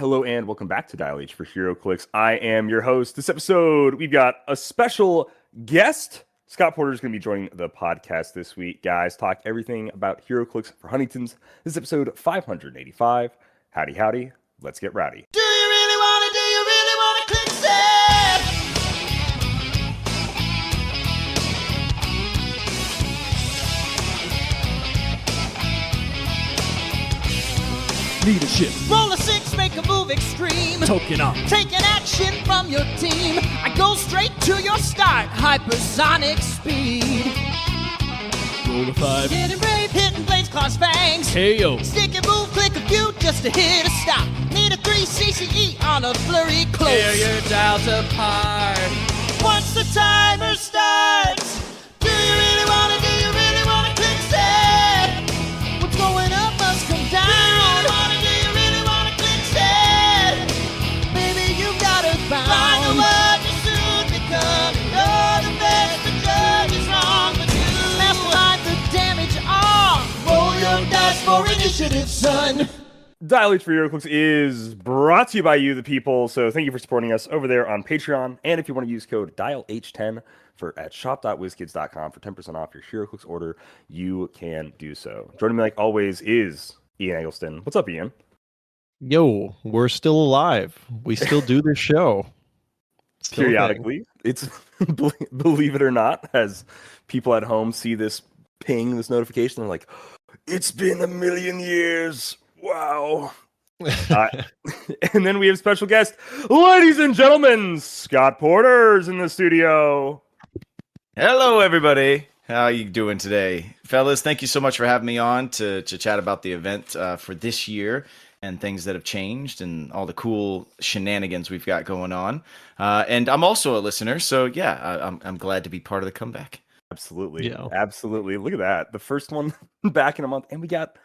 Hello and welcome back to Dial H for Heroclix. I am your host. This episode, we've got a special guest. Scott Porter is going to be joining the podcast this week. Guys, talk everything about Heroclix for Huntingtons. This is episode 585. Howdy, howdy. Let's get rowdy. Do you really wanna click save? Leadership, Roll a six, make a move extreme. token up, Taking action from your team. I go straight to your start. Hypersonic speed. roll a 5, Getting brave, hitting blades, claws, fangs. KO, Stick and move, click a few just to hit a stop. Need a 3 CCE on a flurry close. tear your dials apart. Once the timer starts, do you really wanna click save? What's going up must come down. Do you really wanna click save? Baby, you gotta bounce. Find the word you soon become. You're the best, the judge is wrong, but you mastermind the damage on. Roll your dice for initiative, son. Dial H for Heroclix is brought to you by you, the people. So thank you for supporting us over there on Patreon. And if you want to use code DIALH10 at shop.wizkids.com for 10% off your Heroclix order, you can do so. Joining me like always is Ian Eggleston. What's up, Ian? Yo, we're still alive. We still do this show. Still a thing. Periodically, it's believe it or not, as people at home see this ping, this notification, they're like, it's been a million years. Wow. And then we have special guest, ladies and gentlemen, Scott Porter's in the studio. Hello, everybody. How are you doing today? Fellas, thank you so much for having me on to chat about the event for this year and things that have changed and all the cool shenanigans we've got going on. And I'm also a listener, so yeah, I'm glad to be part of the comeback. Absolutely. Yeah. Absolutely. Look at that. The first one back in a month, and we got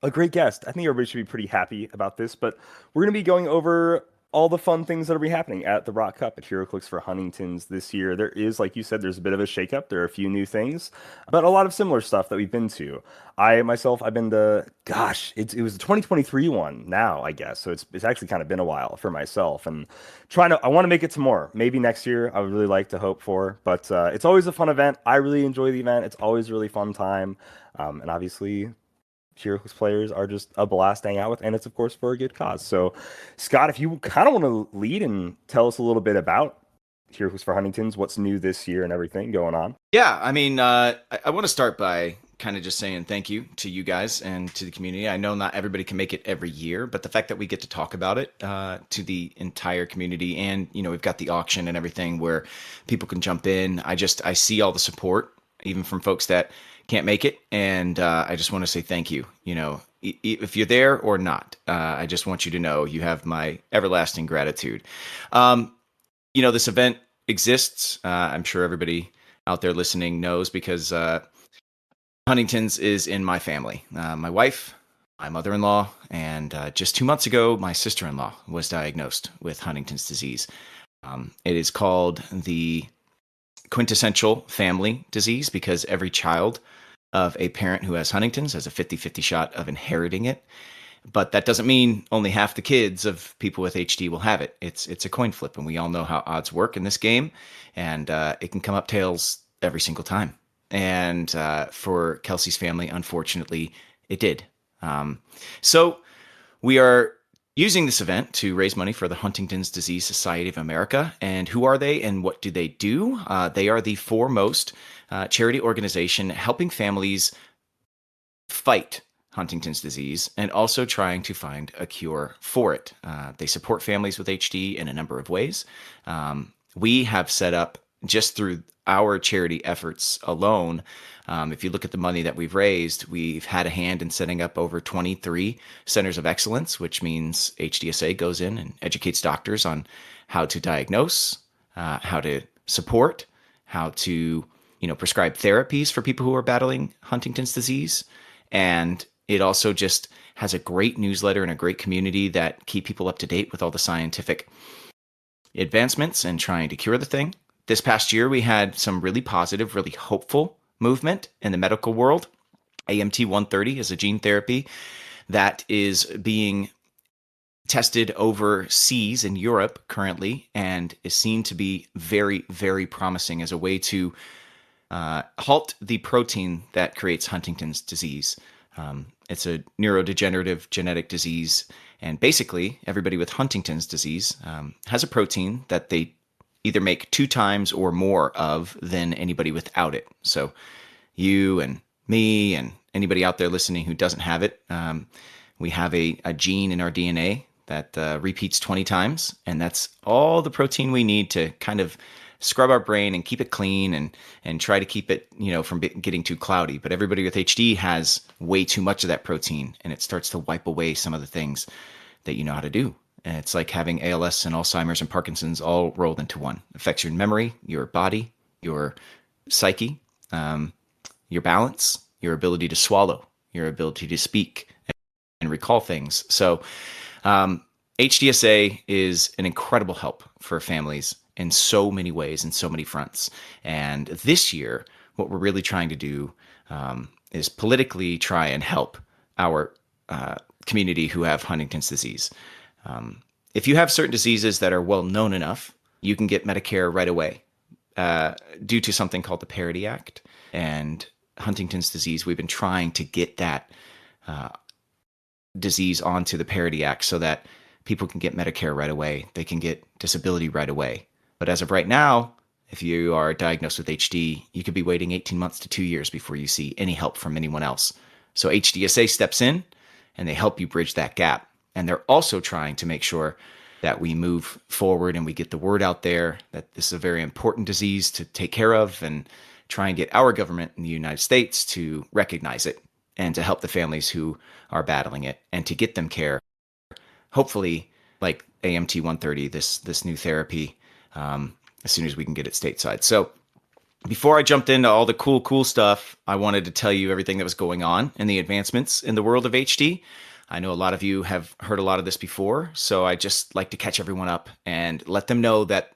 a great guest. I think everybody should be pretty happy about this, but we're going to be going over all the fun things that will be happening at the Rock Cup at Heroclix for Huntingtons this year. There is, like you said, there's a bit of a shakeup. There are a few new things, but a lot of similar stuff that we've been to. I've been to, it was the 2023 one now, I guess. So it's actually kind of been a while for myself, and I want to make it to more. Maybe next year I would really like to hope for, but it's always a fun event. I really enjoy the event. It's always a really fun time. And obviously, Heroclix players are just a blast to hang out with, and it's of course for a good cause. So, Scott, if you kind of want to lead and tell us a little bit about Heroclix for Huntingtons, what's new this year and everything going on. Yeah, I mean, I want to start by kind of just saying thank you to you guys and to the community. I know not everybody can make it every year, but the fact that we get to talk about it to the entire community, and we've got the auction and everything where people can jump in. I see all the support, even from folks that can't make it, and I just want to say thank you. If you're there or not, I just want you to know you have my everlasting gratitude. This event exists. I'm sure everybody out there listening knows, because Huntington's is in my family. My wife, my mother-in-law, and just 2 months ago, my sister-in-law was diagnosed with Huntington's disease. It is called the quintessential family disease because every child of a parent who has Huntington's has a 50-50 shot of inheriting it. But that doesn't mean only half the kids of people with HD will have it. It's a coin flip, and we all know how odds work in this game, and it can come up tails every single time. And for Kelsey's family, unfortunately, it did. So we are using this event to raise money for the Huntington's Disease Society of America. And who are they and what do they do? They are the foremost charity organization helping families fight Huntington's disease and also trying to find a cure for it. They support families with HD in a number of ways. We have set up, just through our charity efforts alone, if you look at the money that we've raised, we've had a hand in setting up over 23 centers of excellence, which means HDSA goes in and educates doctors on how to diagnose, how to support, how to prescribe therapies for people who are battling Huntington's disease. And it also just has a great newsletter and a great community that keep people up to date with all the scientific advancements and trying to cure the thing. This past year, we had some really positive, really hopeful movement in the medical world. AMT 130 is a gene therapy that is being tested overseas in Europe currently and is seen to be very, very promising as a way to halt the protein that creates Huntington's disease. It's a neurodegenerative genetic disease, and basically everybody with Huntington's disease has a protein that they either make 2 times or more of than anybody without it. So you and me and anybody out there listening who doesn't have it, we have a gene in our DNA that repeats 20 times, and that's all the protein we need to kind of scrub our brain and keep it clean and try to keep it, from getting too cloudy. But everybody with HD has way too much of that protein, and it starts to wipe away some of the things that you know how to do. And it's like having ALS and Alzheimer's and Parkinson's all rolled into one. It affects your memory, your body, your psyche, your balance, your ability to swallow, your ability to speak and recall things. So HDSA is an incredible help for families in so many ways, in so many fronts. And this year, what we're really trying to do is politically try and help our community who have Huntington's disease. If you have certain diseases that are well known enough, you can get Medicare right away due to something called the Parity Act. And Huntington's disease, we've been trying to get that disease onto the Parity Act so that people can get Medicare right away. They can get disability right away. But as of right now, if you are diagnosed with HD, you could be waiting 18 months to 2 years before you see any help from anyone else. So HDSA steps in and they help you bridge that gap. And they're also trying to make sure that we move forward and we get the word out there that this is a very important disease to take care of, and try and get our government in the United States to recognize it and to help the families who are battling it and to get them care. Hopefully, like AMT 130, this new therapy, as soon as we can get it stateside. So before I jumped into all the cool stuff, I wanted to tell you everything that was going on and the advancements in the world of HD. I know a lot of you have heard a lot of this before, so I just like to catch everyone up and let them know that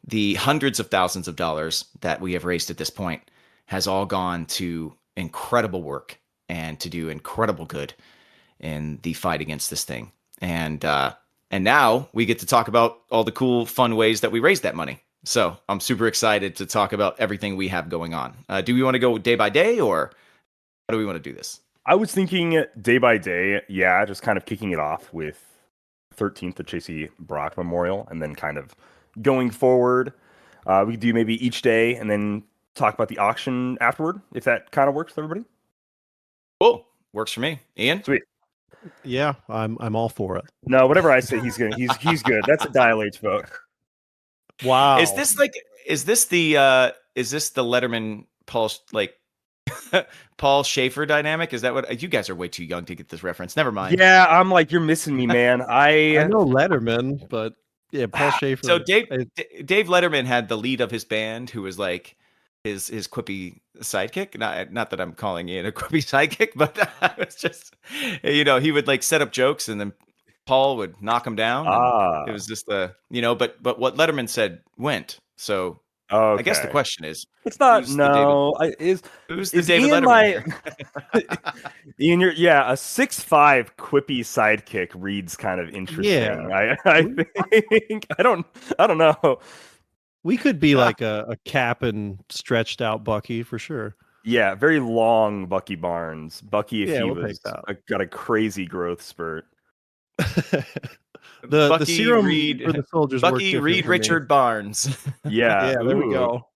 the hundreds of thousands of dollars that we have raised at this point has all gone to incredible work and to do incredible good in the fight against this thing. And now we get to talk about all the cool, fun ways that we raised that money. So I'm super excited to talk about everything we have going on. Do we want to go day by day, or how do we want to do this? I was thinking day by day, just kind of kicking it off with 13th, the Tracy Brock Memorial, and then kind of going forward. We could do maybe each day and then talk about the auction afterward, if that kind of works for everybody. Cool. Works for me. Ian? Sweet. Yeah, I'm all for it. No, whatever I say, he's good. He's good. That's a dilates vote. Wow. Is this the Letterman Paul Schaefer dynamic? Is that what you guys are way too young to get this reference? Never mind. Yeah, I'm like, you're missing me, man. I know Letterman, but yeah, Paul Schaefer. So Dave Letterman had the lead of his band, who was like his quippy sidekick. Not that I'm calling Ian a quippy sidekick, but it's just, he would like set up jokes and then Paul would knock him down. It was just but what Letterman said went. So I guess the question is, it's not who's the David Ian Letterman? Ian, a 6'5" quippy sidekick reads kind of interesting. Yeah. I think I don't know. We could be like a cap and stretched out Bucky for sure. Yeah, very long Bucky Barnes. Bucky, if he was got a crazy growth spurt. the serum Reed, for the soldiers. Bucky Reed Richard Barnes. Yeah, there we go.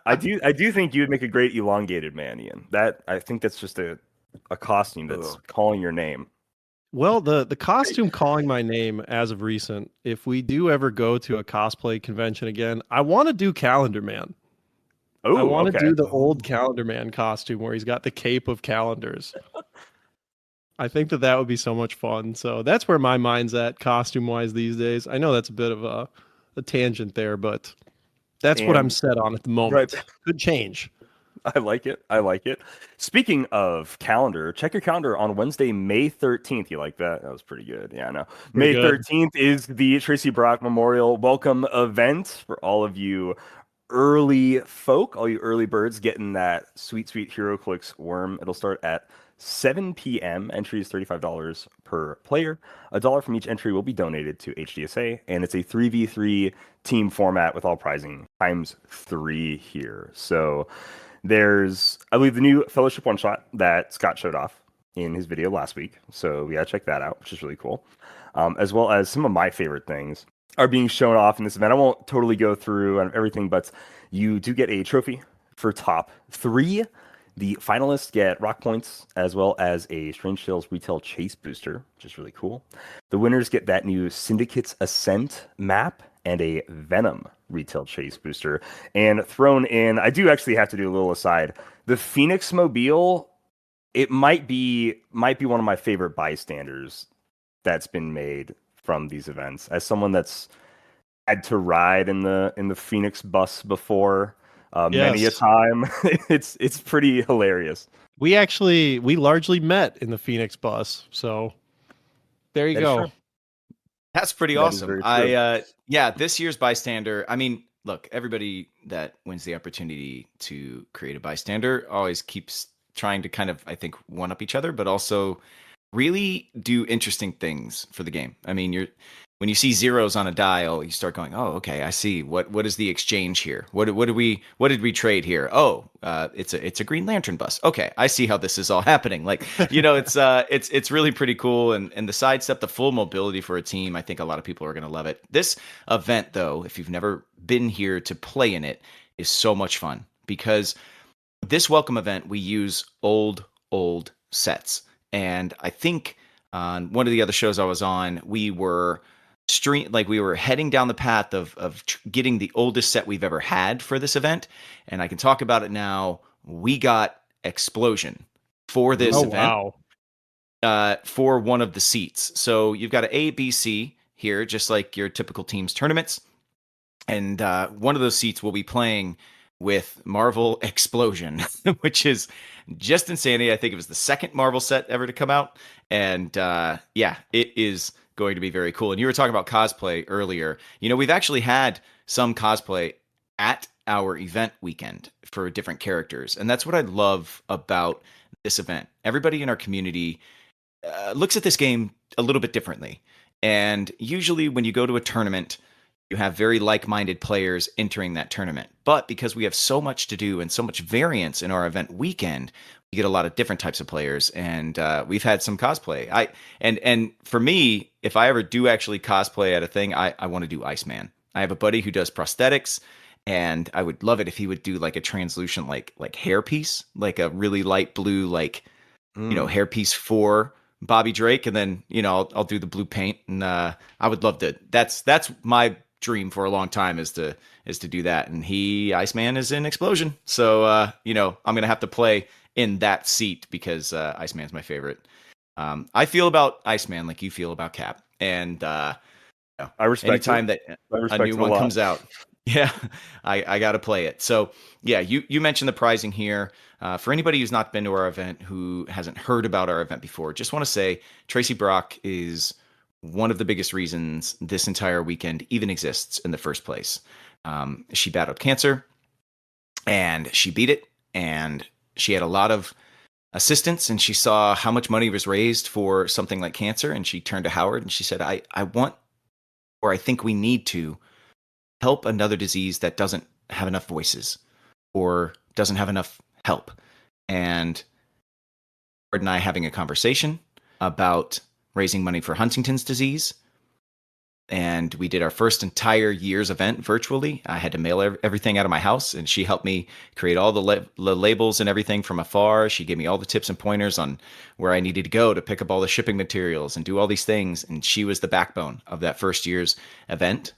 I do think you would make a great elongated man, Ian. I think that's just a costume that's calling your name. Well, the costume calling my name as of recent, if we do ever go to a cosplay convention again, I want to do Calendar Man. I want to do the old Calendar Man costume where he's got the cape of calendars. I think that would be so much fun. So that's where my mind's at costume-wise these days. I know that's a bit of a tangent there, but that's what I'm set on at the moment. Right. Could change. I like it. Speaking of calendar, check your calendar on Wednesday, May 13th. You like that? That was pretty good. Yeah, I know. May 13th is the Tracy Brock Memorial Welcome event for all of you early folk, all you early birds, getting that sweet, sweet Heroclix worm. It'll start at 7 p.m. Entry is $35 per player. $1 from each entry will be donated to HDSA, and it's a 3v3 team format with all prizing times 3 here. So there's, I believe, the new Fellowship one-shot that Scott showed off in his video last week. So we gotta check that out, which is really cool. As well as some of my favorite things are being shown off in this event. I won't totally go through everything, but you do get a trophy for top 3. The finalists get rock points as well as a Strange Tales retail chase booster, which is really cool. The winners get that new Syndicate's Ascent map and a Venom retail chase booster. And thrown in, I do actually have to do a little aside. The Phoenix Mobile, it might be one of my favorite bystanders that's been made from these events. As someone that's had to ride in the Phoenix bus before, many a time, it's pretty hilarious. We largely met in the Phoenix bus, so there you go. That's pretty awesome. This year's bystander, I mean, look, everybody that wins the opportunity to create a bystander always keeps trying to kind of, I think, one up each other, but also really do interesting things for the game. I mean, when you see zeros on a dial, you start going, "Oh, okay, I see. What is the exchange here? What did we trade here? Oh, it's a Green Lantern bus. Okay, I see how this is all happening." Like, it's really pretty cool. And the sidestep, the full mobility for a team, I think a lot of people are going to love it. This event, though, if you've never been here to play in it, is so much fun because this welcome event we use old sets. And I think on one of the other shows I was on, we were heading down the path of getting the oldest set we've ever had for this event. And I can talk about it now. We got Explosion for this event. Wow. For one of the seats. So you've got an A, B, C here, just like your typical team's tournaments. And one of those seats will be playing with Marvel Explosion, which is just insanity. I think it was the second Marvel set ever to come out. And it is going to be very cool. And you were talking about cosplay earlier. We've actually had some cosplay at our event weekend for different characters. And that's what I love about this event. Everybody in our community looks at this game a little bit differently. And usually when you go to a tournament, you have very like-minded players entering that tournament. But because we have so much to do and so much variance in our event weekend, we get a lot of different types of players. And we've had some cosplay. And for me, if I ever do actually cosplay at a thing, I want to do Iceman. I have a buddy who does prosthetics, and I would love it if he would do like a translucent like hairpiece, like a really light blue hairpiece for Bobby Drake, and then I'll do the blue paint, and I would love to. That's my dream for a long time is to do that. And Iceman is in Explosion, so I'm gonna have to play in that seat because Iceman's my favorite. I feel about Iceman like you feel about Cap, and I respect anytime that a new one comes out. Yeah, I got to play it. So yeah, you mentioned the prizing here. For anybody who's not been to our event, who hasn't heard about our event before, just want to say Tracy Brock is one of the biggest reasons this entire weekend even exists in the first place. She battled cancer, and she beat it, and she had a lot of assistance, and she saw how much money was raised for something like cancer, and she turned to Howard and she said, I think we need to help another disease that doesn't have enough voices or doesn't have enough help. And Howard and I having a conversation about raising money for Huntington's disease. And we did our first entire year's event virtually. I had to mail everything out of my house, and she helped me create all the labels and everything from afar. She gave me all the tips and pointers on where I needed to go to pick up all the shipping materials and do all these things. And she was the backbone of that first year's event.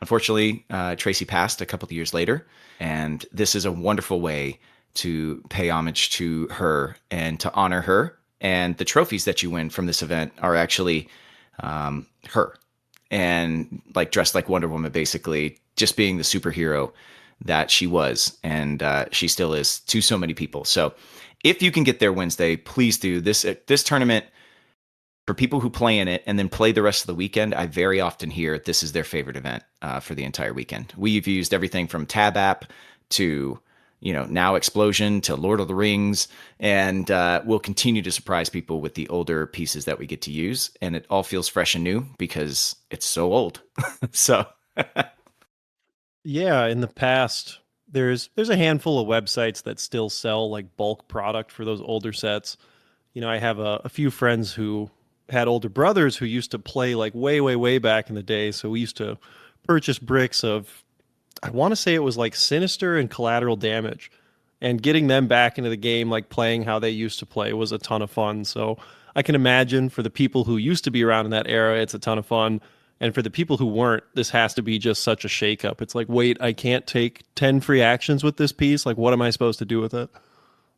Unfortunately, Tracy passed a couple of years later, and this is a wonderful way to pay homage to her and to honor her. And the trophies that you win from this event are actually her, and like dressed like Wonder Woman, basically just being the superhero that she was, and she still is to so many people. So if you can get there Wednesday, please do. This tournament for people who play in it and then play the rest of the weekend, I very often hear this is their favorite event for the entire weekend. We've used everything from Tab App to, now Explosion to Lord of the Rings, and we'll continue to surprise people with the older pieces that we get to use. And it all feels fresh and new because it's so old. So Yeah, in the past, there's a handful of websites that still sell like bulk product for those older sets. I have a few friends who had older brothers who used to play like way, way, way back in the day. So we used to purchase bricks of, I want to say it was like Sinister and Collateral Damage. And getting them back into the game, like playing how they used to play, was a ton of fun. So I can imagine for the people who used to be around in that era, it's a ton of fun. And for the people who weren't, this has to be just such a shakeup. It's like, wait, I can't take 10 free actions with this piece. Like, what am I supposed to do with it?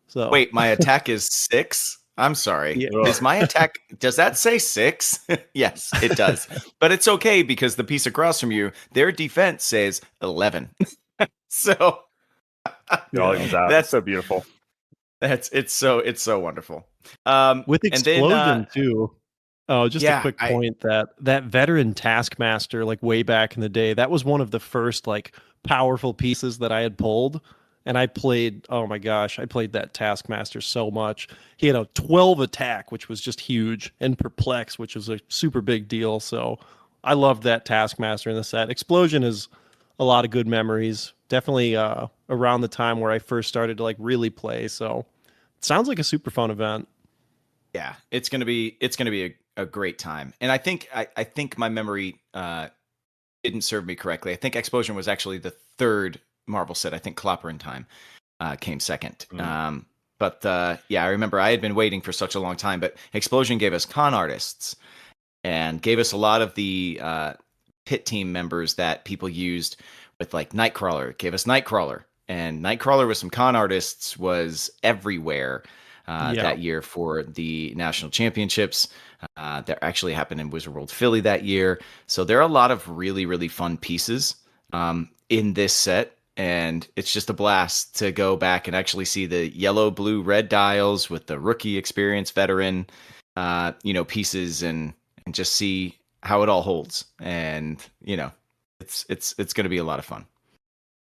So wait, my attack is 6? I'm sorry. Yeah. Is my attack, does that say 6? Yes, it does. But it's okay because the piece across from you, their defense says 11. So It all comes out. That's so beautiful. It's so wonderful. With Explosion and then, too. Oh, just yeah, a quick point that veteran Taskmaster, like way back in the day, that was one of the first like powerful pieces that I had pulled. And I played, oh my gosh, I played that Taskmaster so much. He had a 12 attack, which was just huge, and Perplex, which was a super big deal. So I loved that Taskmaster in the set. Explosion is a lot of good memories. Definitely around the time where I first started to like really play. So it sounds like a super fun event. yeah, it's gonna be a great time. And I think my memory didn't serve me correctly. I think Explosion was actually the third Marvel set. I think Clopper in Time came second. But I remember I had been waiting for such a long time, but Explosion gave us con artists and gave us a lot of the pit team members that people used with like Nightcrawler. It gave us Nightcrawler, and Nightcrawler with some con artists was everywhere that year for the national championships. That actually happened in Wizard World Philly that year. So there are a lot of really, really fun pieces in this set. And it's just a blast to go back and actually see the yellow, blue, red dials with the rookie experience veteran, pieces and just see how it all holds. And, it's going to be a lot of fun.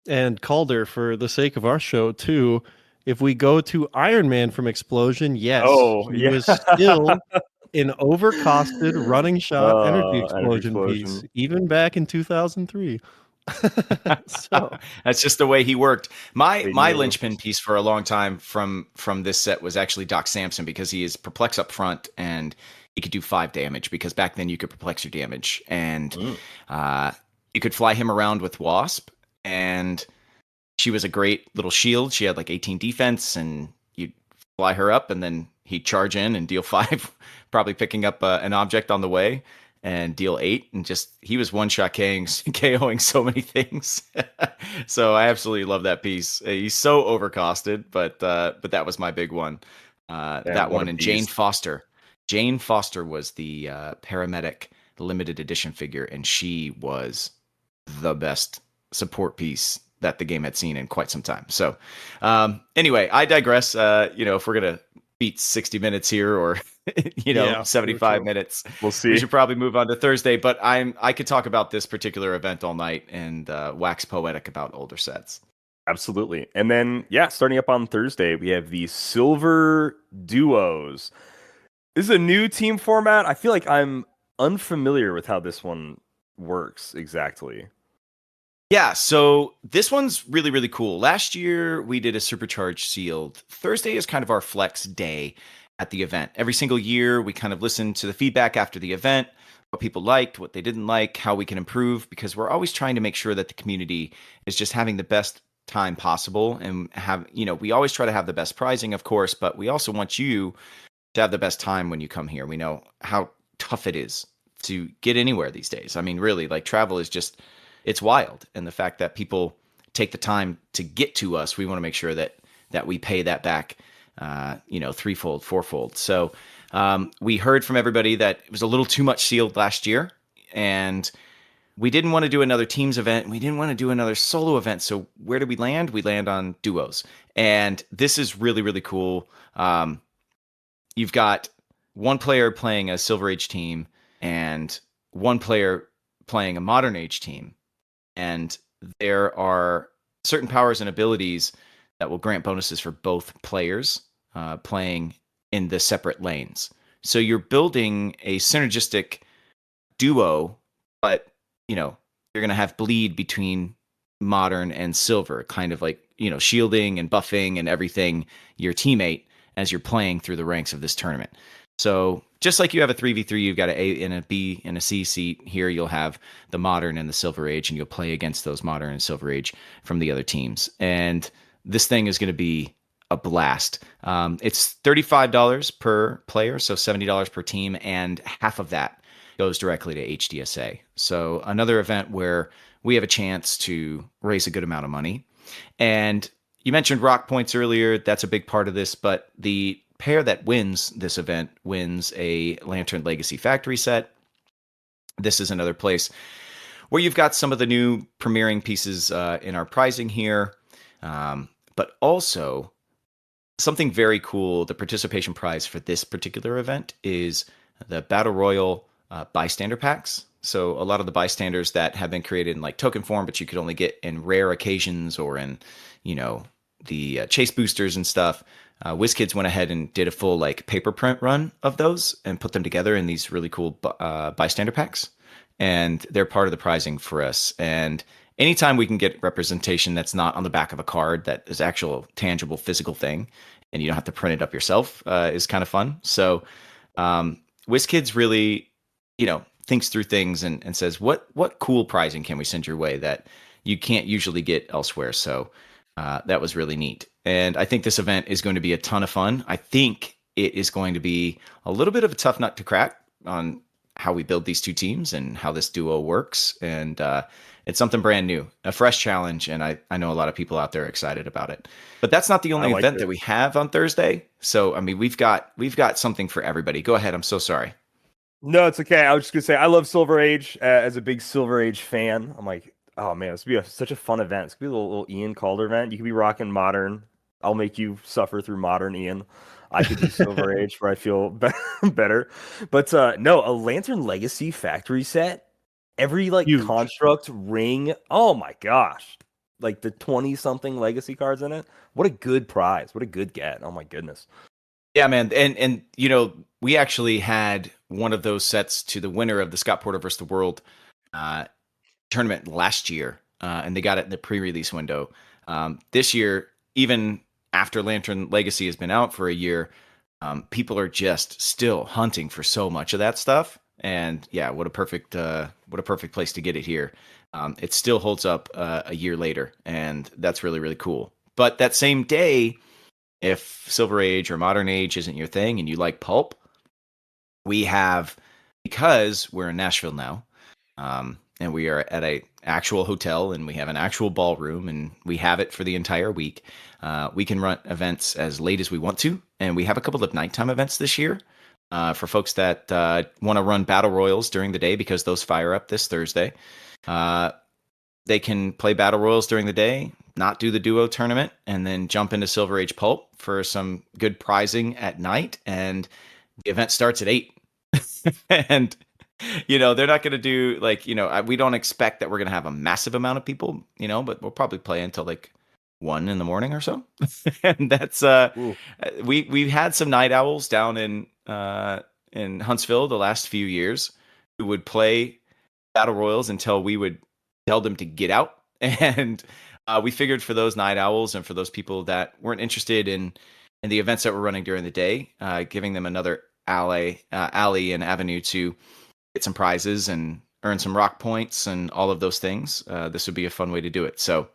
And Calder, for the sake of our show too, if we go to Iron Man from Explosion, yes, he was still an overcosted running shot energy explosion piece, even back in 2003. So that's just the way he worked. My linchpin piece for a long time from this set was actually Doc Samson, because he is Perplex up front and he could do 5 damage, because back then you could perplex your damage, and you could fly him around with Wasp, and she was a great little shield. She had like 18 defense, and you'd fly her up and then he'd charge in and deal 5, probably picking up an object on the way, and deal 8, and just he was one-shot KOing so many things. So I absolutely love that piece. He's so overcosted, but that was my big one. That one, and Jane Foster. Jane Foster was the paramedic limited edition figure, and she was the best support piece that the game had seen in quite some time. So anyway, I digress. If we're gonna beat 60 minutes here, or 75 minutes. We'll see. We should probably move on to Thursday, but I could talk about this particular event all night and wax poetic about older sets. Absolutely. And then, starting up on Thursday, we have the Silver Duos. This is a new team format. I feel like I'm unfamiliar with how this one works exactly. Yeah, so this one's really, really cool. Last year, we did a Supercharged Sealed. Thursday is kind of our flex day at the event. Every single year, we kind of listen to the feedback after the event, what people liked, what they didn't like, how we can improve, because we're always trying to make sure that the community is just having the best time possible, and we always try to have the best pricing, of course, but we also want you to have the best time when you come here. We know how tough it is to get anywhere these days. I mean, really, like, travel is just, it's wild. And the fact that people take the time to get to us, we want to make sure that we pay that back, threefold, fourfold. So we heard from everybody that it was a little too much sealed last year, and we didn't want to do another teams event. We didn't want to do another solo event. So where did we land? We land on duos. And this is really, really cool. You've got one player playing a Silver Age team and one player playing a Modern Age team. And there are certain powers and abilities that will grant bonuses for both players playing in the separate lanes. So you're building a synergistic duo, but you're going to have bleed between Modern and Silver, kind of like shielding and buffing and everything your teammate as you're playing through the ranks of this tournament. So just like you have a 3v3, you've got an A and a B and a C seat. Here you'll have the Modern and the Silver Age, and you'll play against those Modern and Silver Age from the other teams. And this thing is going to be a blast. It's $35 per player, so $70 per team, and half of that goes directly to HDSA. So another event where we have a chance to raise a good amount of money. And you mentioned rock points earlier. That's a big part of this, but the pair that wins this event wins a Lantern Legacy Factory set. This is another place where you've got some of the new premiering pieces in our pricing here, but also something very cool. The participation prize for this particular event is the Battle Royal bystander packs. So a lot of the bystanders that have been created in like token form, but you could only get in rare occasions or in, the chase boosters and stuff. WizKids went ahead and did a full like paper print run of those and put them together in these really cool bystander packs. And they're part of the pricing for us. And anytime we can get representation that's not on the back of a card, that is actual tangible physical thing, and you don't have to print it up yourself, is kind of fun. So WizKids really, thinks through things and says, what cool pricing can we send your way that you can't usually get elsewhere? So that was really neat. And I think this event is going to be a ton of fun. I think it is going to be a little bit of a tough nut to crack on how we build these two teams and how this duo works. And it's something brand new, a fresh challenge. And I know a lot of people out there are excited about it. But that's not the only event that we have on Thursday. So, I mean, we've got something for everybody. Go ahead. I'm so sorry. No, it's okay. I was just going to say, I love Silver Age. As a big Silver Age fan, I'm like, oh man, this would be such a fun event. It's going to be a little Ian Calder event. You could be rocking Modern. I'll make you suffer through Modern, Ian. I could do Silver Age where I feel better. But no, a Lantern Legacy Factory set. Every huge construct ring. Oh my gosh. Like the 20-something Legacy cards in it. What a good prize. What a good get. Oh my goodness. Yeah, man. And we actually had one of those sets to the winner of the Scott Porter vs. the World tournament last year. And they got it in the pre-release window. This year, even after Lantern Legacy has been out for a year, people are just still hunting for so much of that stuff. And yeah, what a perfect place to get it here. It still holds up a year later, and that's really, really cool. But that same day, if Silver Age or Modern Age isn't your thing and you like pulp, we have, because we're in Nashville now, and we are at a actual hotel and we have an actual ballroom and we have it for the entire week. We can run events as late as we want to. And we have a couple of nighttime events this year for folks that want to run battle royals during the day, because those fire up this Thursday. They can play battle royals during the day, not do the duo tournament, and then jump into Silver Age Pulp for some good prizing at night. And the event starts at 8. And they're not going to do we don't expect that we're going to have a massive amount of people, but we'll probably play until 1 in the morning or so. And that's we've had some night owls down in Huntsville the last few years who would play battle royals until we would tell them to get out. And we figured for those night owls and for those people that weren't interested in the events that we're running during the day, giving them another alley and avenue to get some prizes and earn some rock points and all of those things. This would be a fun way to do it. So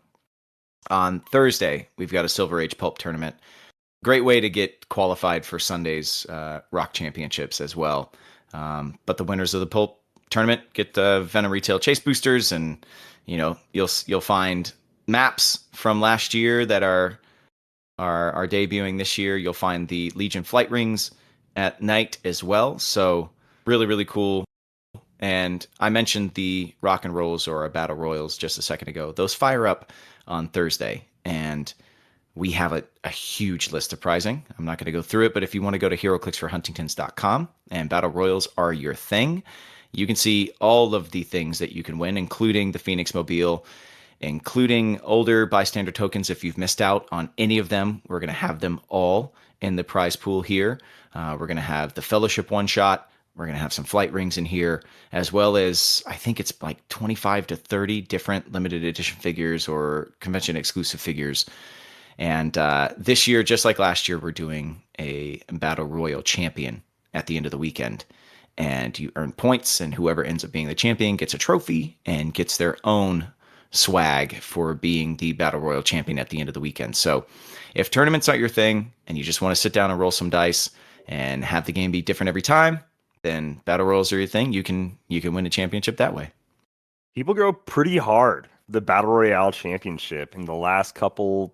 on Thursday, we've got a Silver Age Pulp tournament. Great way to get qualified for Sunday's Rock Championships as well. But the winners of the Pulp tournament get the Venom Retail Chase boosters, and you'll find maps from last year that are debuting this year. You'll find the Legion flight rings at night as well. So really, really cool. And I mentioned the rock and rolls or battle royals just a second ago. Those fire up on Thursday, and we have a huge list of prizing. I'm not going to go through it, but if you want to go to heroclixforhuntingtons.com and battle royals are your thing, you can see all of the things that you can win, including the Phoenix Mobile, including older bystander tokens. If you've missed out on any of them, we're going to have them all in the prize pool here. We're going to have the Fellowship one-shot. We're going to have some flight rings in here, as well as I think it's like 25 to 30 different limited edition figures or convention exclusive figures. And this year, just like last year, we're doing a Battle Royal champion at the end of the weekend. And you earn points, and whoever ends up being the champion gets a trophy and gets their own swag for being the Battle Royal champion at the end of the weekend. So if tournaments aren't your thing and you just want to sit down and roll some dice and have the game be different every time, then Battle Royals are your thing. You can win a championship that way. People go pretty hard the Battle Royale Championship in the last couple,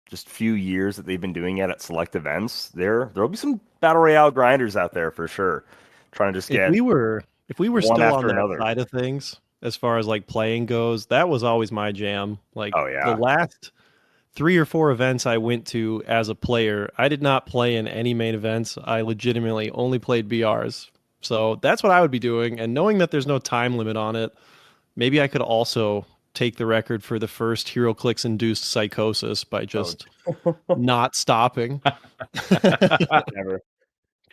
just few years that they've been doing it at select events. There'll be some Battle Royale grinders out there for sure, trying to just get. If we were one still on after that another. side of things, as far as like playing goes, that was always my jam. Like Oh, yeah. the last 3 or 4 events I went to as a player, I did not play in any main events. I legitimately only played BRs. So that's what I would be doing. And knowing that there's no time limit on it, maybe I could also take the record for the first Heroclix induced psychosis by just not stopping. Never.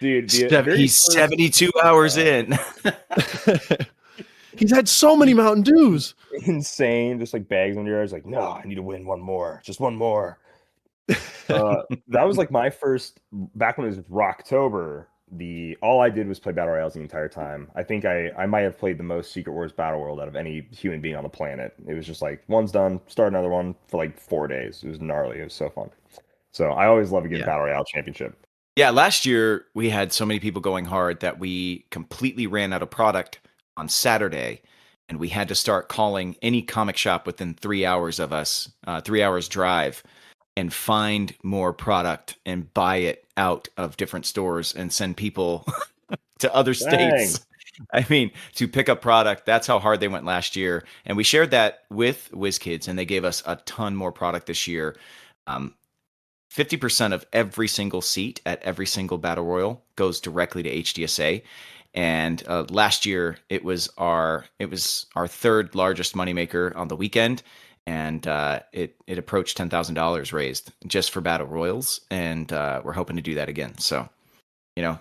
Dude, He's 72 hours in. He's had so many Mountain Dews. insane, just like bags under your eyes, like, no, I need to win one more, just one more. That was like my first, back when it was Rocktober, all I did was play Battle Royales the entire time. I think I might have played the most Secret Wars Battle World out of any human being on the planet. It was just like, one's done, start another one for like 4 days. It was gnarly. It was so fun. So I always love a good Battle Royale championship. Yeah, last year we had so many people going hard that we completely ran out of product on Saturday, and we had to start calling any comic shop within 3 hours of us, 3 hours drive, and find more product and buy it out of different stores and send people to other states. I mean, to pick up product. That's how hard they went last year. And we shared that with WizKids, and they gave us a ton more product this year. 50% of every single seat at every single Battle Royal goes directly to HDSA. And last year it was our third largest moneymaker on the weekend, and it approached $10,000 raised just for Battle Royals, and we're hoping to do that again. So,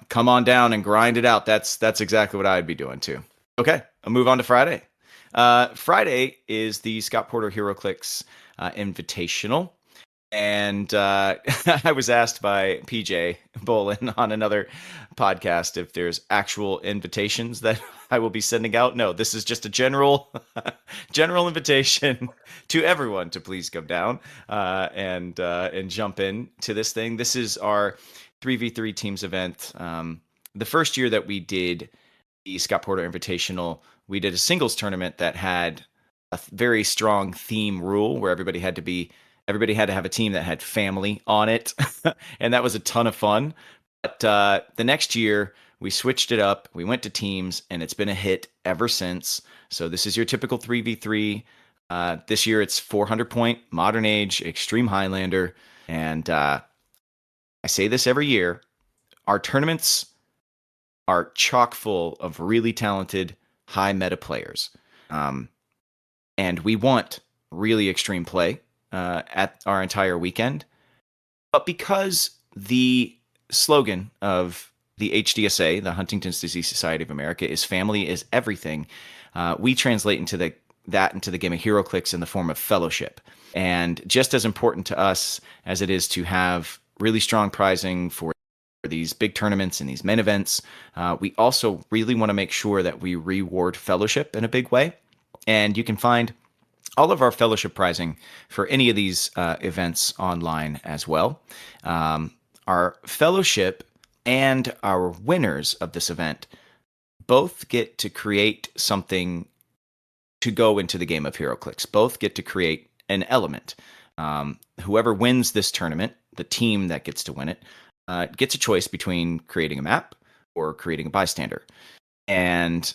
come on down and grind it out. That's exactly what I'd be doing too. Okay, I'll move on to Friday. Friday is the Scott Porter Heroclix Invitational. And I was asked by PJ Bolin on another podcast if there's actual invitations that I will be sending out. No, this is just a general invitation to everyone to please come down and jump in to this thing. This is our 3v3 teams event. The first year that we did the Scott Porter Invitational, we did a singles tournament that had a very strong theme rule where everybody had to have a team that had family on it. And that was a ton of fun. But the next year, we switched it up. We went to teams, and it's been a hit ever since. So this is your typical 3v3. This year, it's 400-point Modern Age Extreme Highlander. And I say this every year. Our tournaments are chock full of really talented, high meta players. And we want really extreme play at our entire weekend. But because the slogan of the HDSA, the Huntington's Disease Society of America, is family is everything, we translate into the game of Heroclix in the form of fellowship. And just as important to us as it is to have really strong prizing for these big tournaments and these main events, we also really want to make sure that we reward fellowship in a big way. And you can find all of our fellowship prizing for any of these events online as well. Our fellowship and our winners of this event both get to create something to go into the game of Heroclix. Both get to create an element. Whoever wins this tournament, the team that gets to win it, gets a choice between creating a map or creating a bystander. And,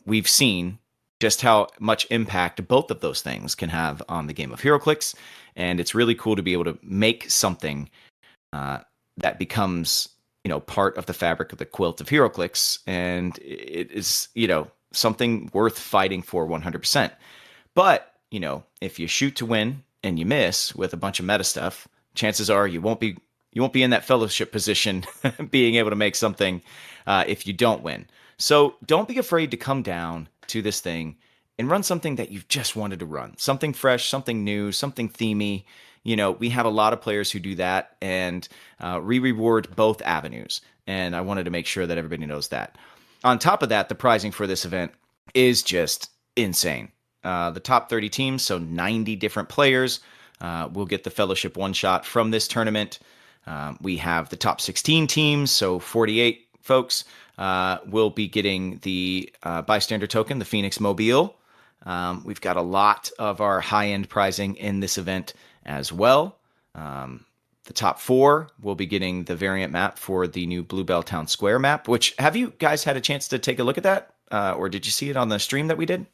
we've seen just how much impact both of those things can have on the game of Heroclix. And it's really cool to be able to make something that becomes, part of the fabric of the quilt of Heroclix. And it is, something worth fighting for 100%. But, if you shoot to win and you miss with a bunch of meta stuff, chances are you won't be in that fellowship position being able to make something if you don't win. So don't be afraid to come down to this thing and run something that you've just wanted to run. Something fresh, something new, something themey. We have a lot of players who do that, and we reward both avenues. And I wanted to make sure that everybody knows that. On top of that, the pricing for this event is just insane. The top 30 teams, so 90 different players, will get the Fellowship one-shot from this tournament. We have the top 16 teams, so 48 folks will be getting the bystander token, the Phoenix Mobile. We've got a lot of our high-end prizing in this event as well. The top 4 will be getting the variant map for the new Bluebell Town Square map, which, have you guys had a chance to take a look at that? Or did you see it on the stream that we did?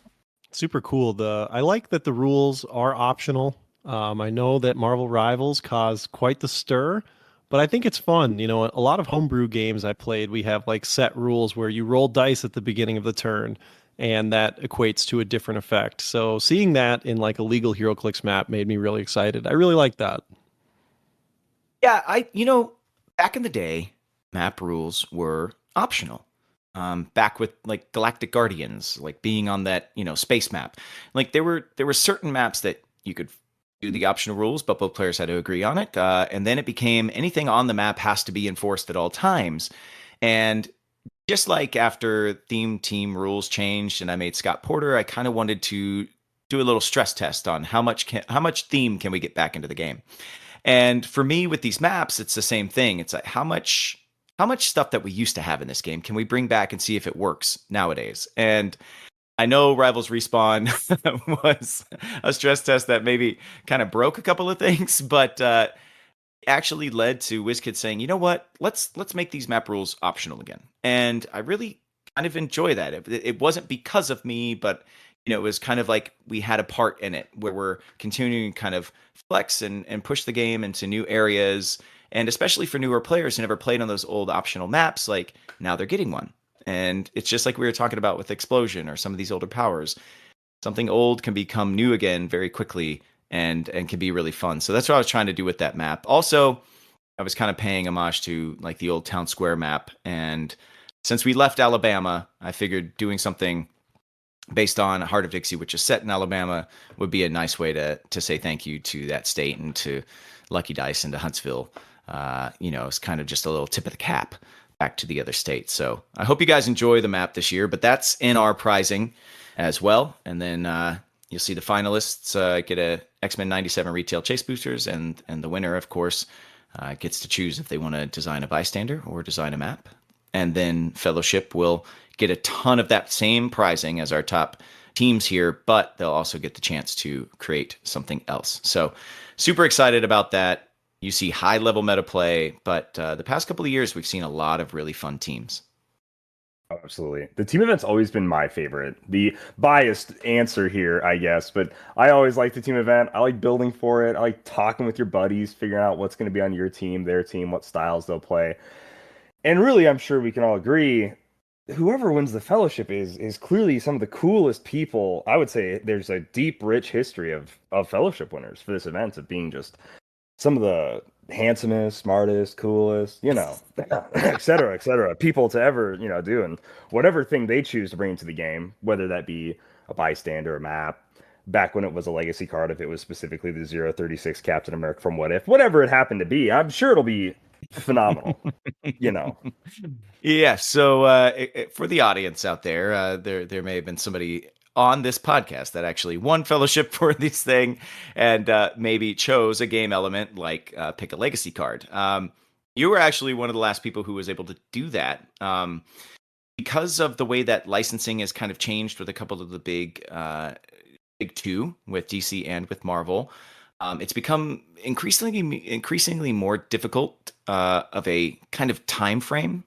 Super cool. I like that the rules are optional. I know that Marvel Rivals caused quite the stir, but I think it's fun. A lot of homebrew games I played, we have like set rules where you roll dice at the beginning of the turn, and that equates to a different effect. So seeing that in like a legal HeroClix map made me really excited. I really like that. Yeah, back in the day, map rules were optional. Back with like Galactic Guardians, like being on that, space map. Like there were certain maps that you could do the optional rules, but both players had to agree on it. And then it became anything on the map has to be enforced at all times. And just like after theme team rules changed and I made Scott Porter, I kind of wanted to do a little stress test on how much theme can we get back into the game. And for me with these maps, it's the same thing. It's like how much stuff that we used to have in this game can we bring back and see if it works nowadays? And I know Rivals Respawn was a stress test that maybe kind of broke a couple of things, but actually led to WizKids saying, you know what, let's make these map rules optional again. And I really kind of enjoy that. It wasn't because of me, but it was kind of like we had a part in it where we're continuing to kind of flex and push the game into new areas. And especially for newer players who never played on those old optional maps, like now they're getting one. And it's just like we were talking about with Explosion or some of these older powers. Something old can become new again very quickly and can be really fun. So that's what I was trying to do with that map. Also, I was kind of paying homage to like the old Town Square map. And since we left Alabama, I figured doing something based on Heart of Dixie, which is set in Alabama, would be a nice way to say thank you to that state and to Lucky Dice and to Huntsville. It's kind of just a little tip of the cap back to the other states. So I hope you guys enjoy the map this year, but that's in our prizing as well. And then you'll see the finalists get a X-Men 97 retail chase boosters, and the winner, of course, gets to choose if they want to design a bystander or design a map. And then Fellowship will get a ton of that same prizing as our top teams here, but they'll also get the chance to create something else. So super excited about that. You see high-level meta play, but the past couple of years, we've seen a lot of really fun teams. Oh, absolutely. The team event's always been my favorite. The biased answer here, I guess, but I always like the team event. I like building for it. I like talking with your buddies, figuring out what's going to be on your team, their team, what styles they'll play. And really, I'm sure we can all agree, whoever wins the Fellowship is clearly some of the coolest people. I would say there's a deep, rich history of Fellowship winners for this event, of being just some of the handsomest, smartest, coolest, et cetera, people to ever, do. And whatever thing they choose to bring into the game, whether that be a bystander, a map, back when it was a legacy card, if it was specifically the 036 Captain America from What If, whatever it happened to be, I'm sure it'll be phenomenal, Yeah. So for the audience out there, there may have been somebody on this podcast that actually won Fellowship for this thing and maybe chose a game element like pick a legacy card. You were actually one of the last people who was able to do that because of the way that licensing has kind of changed with a couple of the big two with DC and with Marvel. It's become increasingly more difficult of a kind of time frame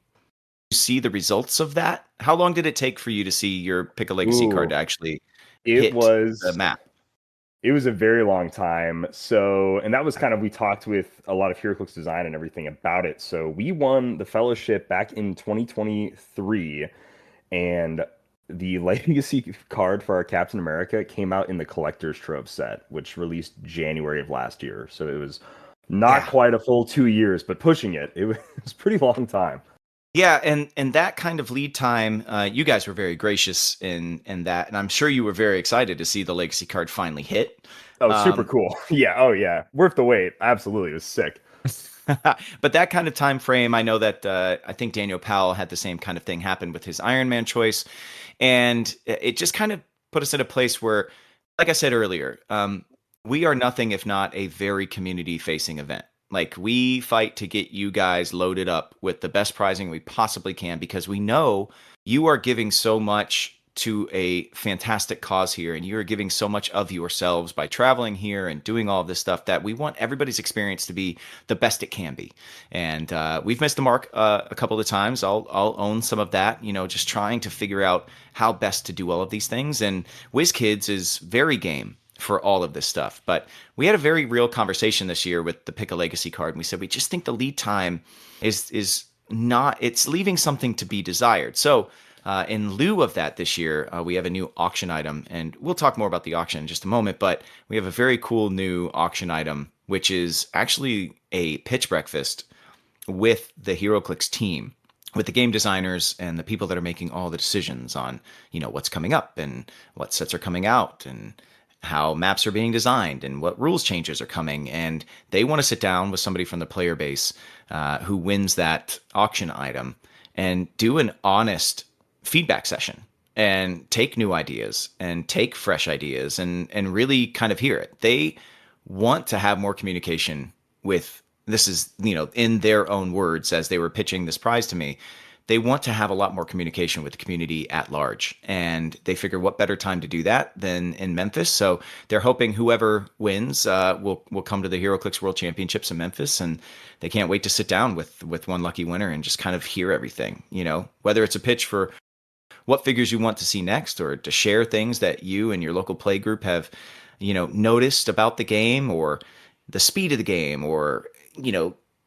see the results of that? How long did it take for you to see your Pick a Legacy card to actually it hit the was map? it was a very long time. So, and that was kind of, we talked with a lot of Heroclix design and everything about it. So we won the fellowship back in 2023, and the legacy card for our Captain America came out in the collector's trove set, which released January of last year. So it was not Yeah. quite a full 2 years, but pushing it. It was a pretty long time. Yeah, and that kind of lead time, you guys were very gracious in that, and I'm sure you were very excited to see the legacy card finally hit. Oh, super cool. Yeah. Oh, yeah. Worth the wait. Absolutely. It was sick. But that kind of time frame, I know that I think Daniel Powell had the same kind of thing happen with his Iron Man choice, and it just kind of put us in a place where, like I said earlier, we are nothing if not a very community-facing event. Like, we fight to get you guys loaded up with the best prizing we possibly can, because we know you are giving so much to a fantastic cause here, and you are giving so much of yourselves by traveling here and doing all of this stuff, that we want everybody's experience to be the best it can be. And we've missed the mark a couple of times. I'll own some of that, just trying to figure out how best to do all of these things. And WizKids is very game for all of this stuff. But we had a very real conversation this year with the Pick a Legacy card, and we said we just think the lead time is not, it's leaving something to be desired. So in lieu of that, this year we have a new auction item, and we'll talk more about the auction in just a moment. But we have a very cool new auction item, which is actually a pitch breakfast with the Heroclix team, with the game designers and the people that are making all the decisions on what's coming up and what sets are coming out and how maps are being designed and what rules changes are coming. And they want to sit down with somebody from the player base who wins that auction item and do an honest feedback session and take new ideas and take fresh ideas and really kind of hear it. They want to have more communication with, this is, in their own words, as they were pitching this prize to me, they want to have a lot more communication with the community at large. And they figure what better time to do that than in Memphis. So they're hoping whoever wins will come to the Heroclix World Championships in Memphis. And they can't wait to sit down with one lucky winner and just kind of hear everything, whether it's a pitch for what figures you want to see next, or to share things that you and your local play group have, noticed about the game, or the speed of the game, or,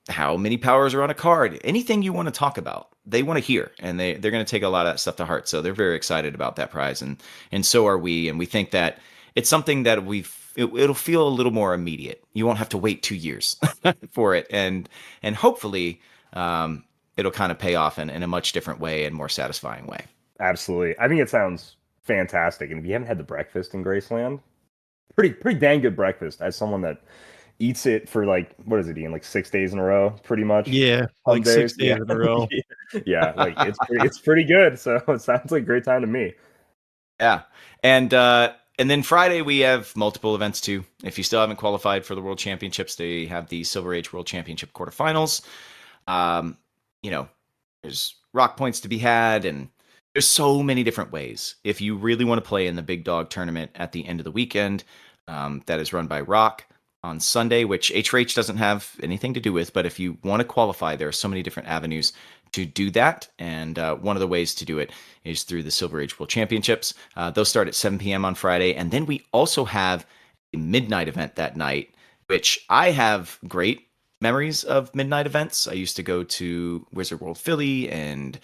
how many powers are on a card. Anything you want to talk about, they want to hear, and they're going to take a lot of that stuff to heart. So they're very excited about that prize, and so are we. And we think that it's something that it'll feel a little more immediate. You won't have to wait 2 years for it, and hopefully it'll kind of pay off in a much different way and more satisfying way. Absolutely. I think it sounds fantastic. And if you haven't had the breakfast in Graceland, pretty dang good breakfast, as someone that eats it for what is it, Ian? 6 days in a row, pretty much. Yeah, 6 days in a row. Yeah, it's pretty good. So it sounds like a great time to me. Yeah, and then Friday we have multiple events too. If you still haven't qualified for the World Championships, they have the Silver Age World Championship quarterfinals. There's rock points to be had, and there's so many different ways. If you really want to play in the Big Dog tournament at the end of the weekend, that is run by Rock on Sunday, which H4H doesn't have anything to do with, but if you want to qualify, there are so many different avenues to do that, and one of the ways to do it is through the Silver Age World Championships. Those start at 7 p.m. on Friday, and then we also have a midnight event that night, which I have great memories of midnight events. I used to go to Wizard World Philly and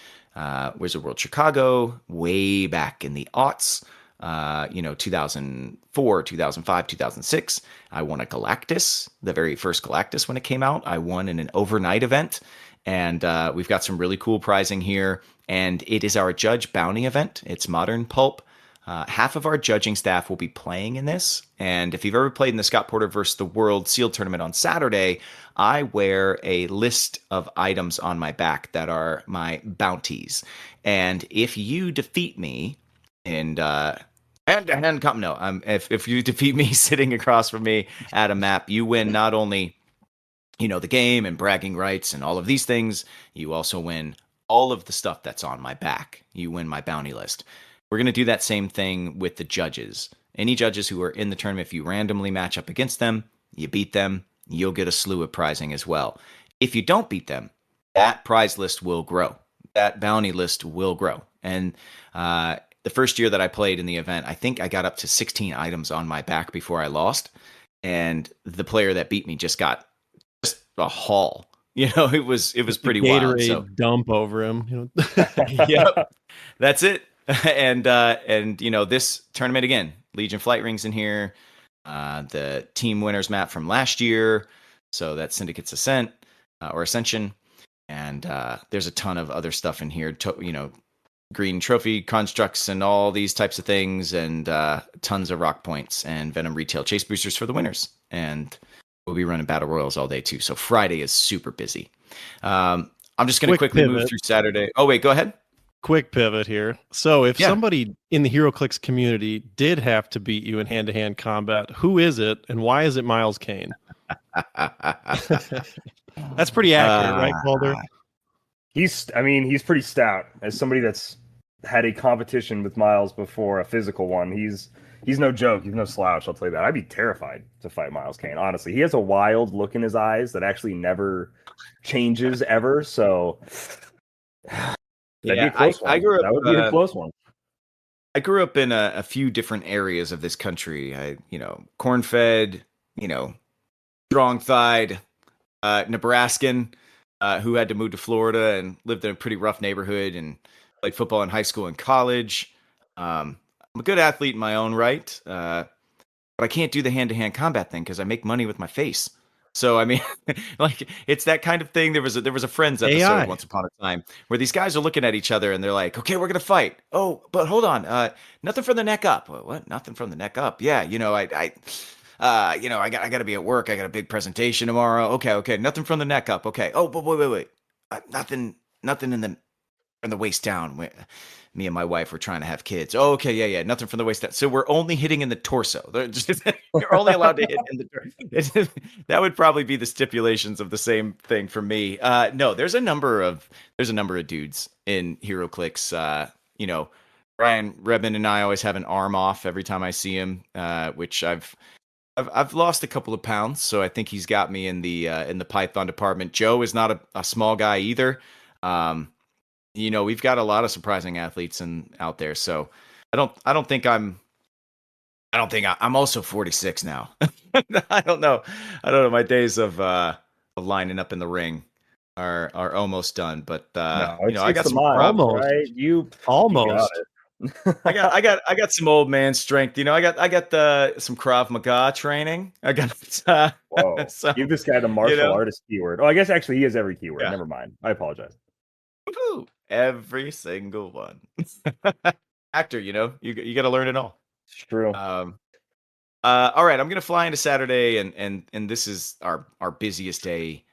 Wizard World Chicago way back in the aughts. 2004, 2005, 2006. I won a Galactus, the very first Galactus when it came out. I won in an overnight event, and we've got some really cool prizing here. And it is our Judge Bounty event. It's Modern Pulp. Half of our judging staff will be playing in this. And if you've ever played in the Scott Porter vs. the World Sealed Tournament on Saturday, I wear a list of items on my back that are my bounties. And if you defeat me in hand-to-hand if you defeat me sitting across from me at a map, you win not only the game and bragging rights and all of these things, you also win all of the stuff that's on my back. You win my bounty list. We're going to do that same thing with the judges. Any judges who are in the tournament, if you randomly match up against them, you beat them, you'll get a slew of prizing as well. If you don't beat them, that prize list will grow. that bounty list will grow. And the first year that I played in the event, I think I got up to 16 items on my back before I lost. And the player that beat me just got just a haul. It was pretty wild. Gatorade So dump over him. yep, that's it. And this tournament again, Legion Flight Rings in here, the team winners map from last year. So that's Syndicate's Ascent or Ascension. And there's a ton of other stuff in here, green trophy constructs and all these types of things, and tons of rock points and Venom retail chase boosters for the winners. And we'll be running battle royals all day too. So Friday is super busy. I'm just going to quickly move through Saturday. Oh, wait, go ahead. Quick pivot here. So if somebody in the Heroclix community did have to beat you in hand-to-hand combat, who is it and why is it Miles Kane? That's pretty accurate, right, Calder? He's pretty stout. As somebody that's had a competition with Miles before, a physical one, he's no joke. He's no slouch, I'll tell you that. I'd be terrified to fight Miles Kane, honestly. He has a wild look in his eyes that actually never changes ever, so that'd be a close one. That would be a close one. I grew up in a few different areas of this country. Corn-fed, strong-thighed, Nebraskan, who had to move to Florida and lived in a pretty rough neighborhood and played football in high school and college. I'm a good athlete in my own right, but I can't do the hand-to-hand combat thing because I make money with my face. So, it's that kind of thing. There was a Friends episode once upon a time where these guys are looking at each other and they're like, okay, we're going to fight. Oh, but hold on. Nothing from the neck up. What? Nothing from the neck up. Yeah. I got to be at work. I got a big presentation tomorrow. Okay. Nothing from the neck up. Okay. Oh, but wait. Nothing in the waist down. Me and my wife were trying to have kids. Oh, okay. Yeah. Nothing from the waist down. So we're only hitting in the torso. You're only allowed to hit in the. That would probably be the stipulations of the same thing for me. No, there's a number of dudes in Heroclix. Ryan Redmond and I always have an arm off every time I see him, which I've lost a couple of pounds, so I think he's got me in the Python department. Joe is not a small guy either. We've got a lot of surprising athletes out there. So I'm also 46 now. I don't know. My days of lining up in the ring are almost done, but I got some almost, right? You almost. I got some old man strength. I got some Krav Maga training. I got whoa. Give this guy the martial artist keyword. Oh, I guess actually he has every keyword. Yeah. Never mind. I apologize. Woo-hoo. Every single one. Actor, you got to learn it all. It's true. All right, I'm gonna fly into Saturday, and this is our busiest day.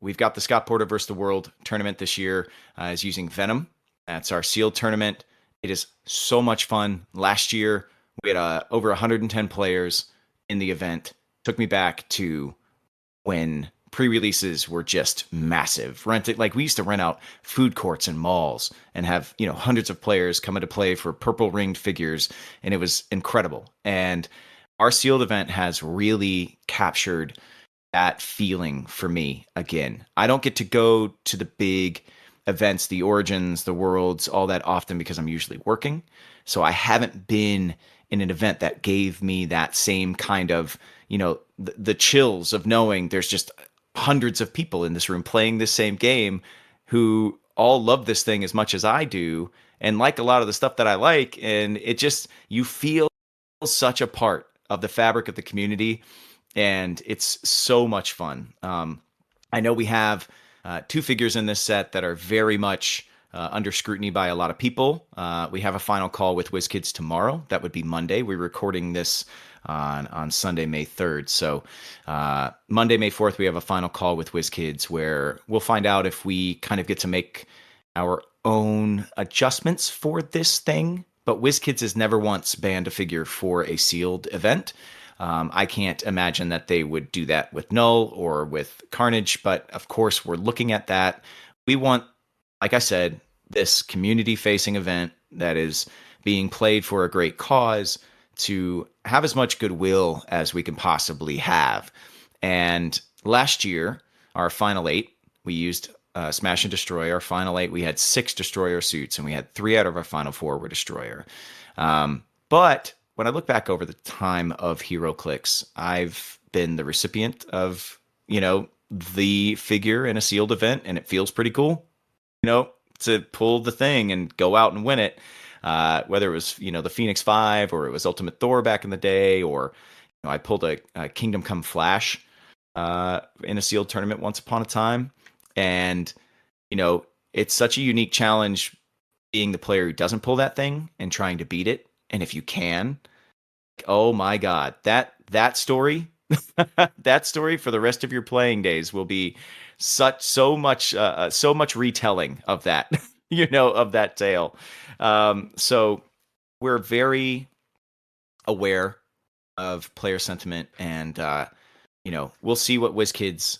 We've got the Scott Porter vs. the World tournament this year. Is using Venom. That's our sealed tournament. It is so much fun. Last year we had over 110 players in the event. Took me back to when pre-releases were just massive. We used to rent out food courts and malls and have, hundreds of players come into play for purple ringed figures. And it was incredible. And our sealed event has really captured that feeling for me again. I don't get to go to the big events, the Origins, the Worlds, all that often because I'm usually working. So I haven't been in an event that gave me that same kind of, the chills of knowing there's just hundreds of people in this room playing this same game who all love this thing as much as I do and like a lot of the stuff that I like. And it just, you feel such a part of the fabric of the community, and it's so much fun. I know we have 2 figures in this set that are very much under scrutiny by a lot of people. We have a final call with WizKids tomorrow. That would be Monday. We're recording this on Sunday, May 3rd. So Monday, May 4th, we have a final call with WizKids where we'll find out if we kind of get to make our own adjustments for this thing. But WizKids has never once banned a figure for a sealed event. I can't imagine that they would do that with Null or with Carnage, but of course we're looking at that. We want, like I said, this community-facing event that is being played for a great cause to have as much goodwill as we can possibly have. And last year, our Final 8, we used Smash and Destroy. Our final 8, we had 6 Destroyer suits, and we had 3 out of our final 4 were Destroyer. But when I look back over the time of Heroclix, I've been the recipient of, the figure in a sealed event, and it feels pretty cool, to pull the thing and go out and win it. Whether it was, the Phoenix 5 or it was Ultimate Thor back in the day, or I pulled a Kingdom Come Flash in a sealed tournament once upon a time. And, it's such a unique challenge being the player who doesn't pull that thing and trying to beat it. And if you can, oh my God, that story, that story for the rest of your playing days will be so much retelling of that, of that tale. So we're very aware of player sentiment, and we'll see what WizKids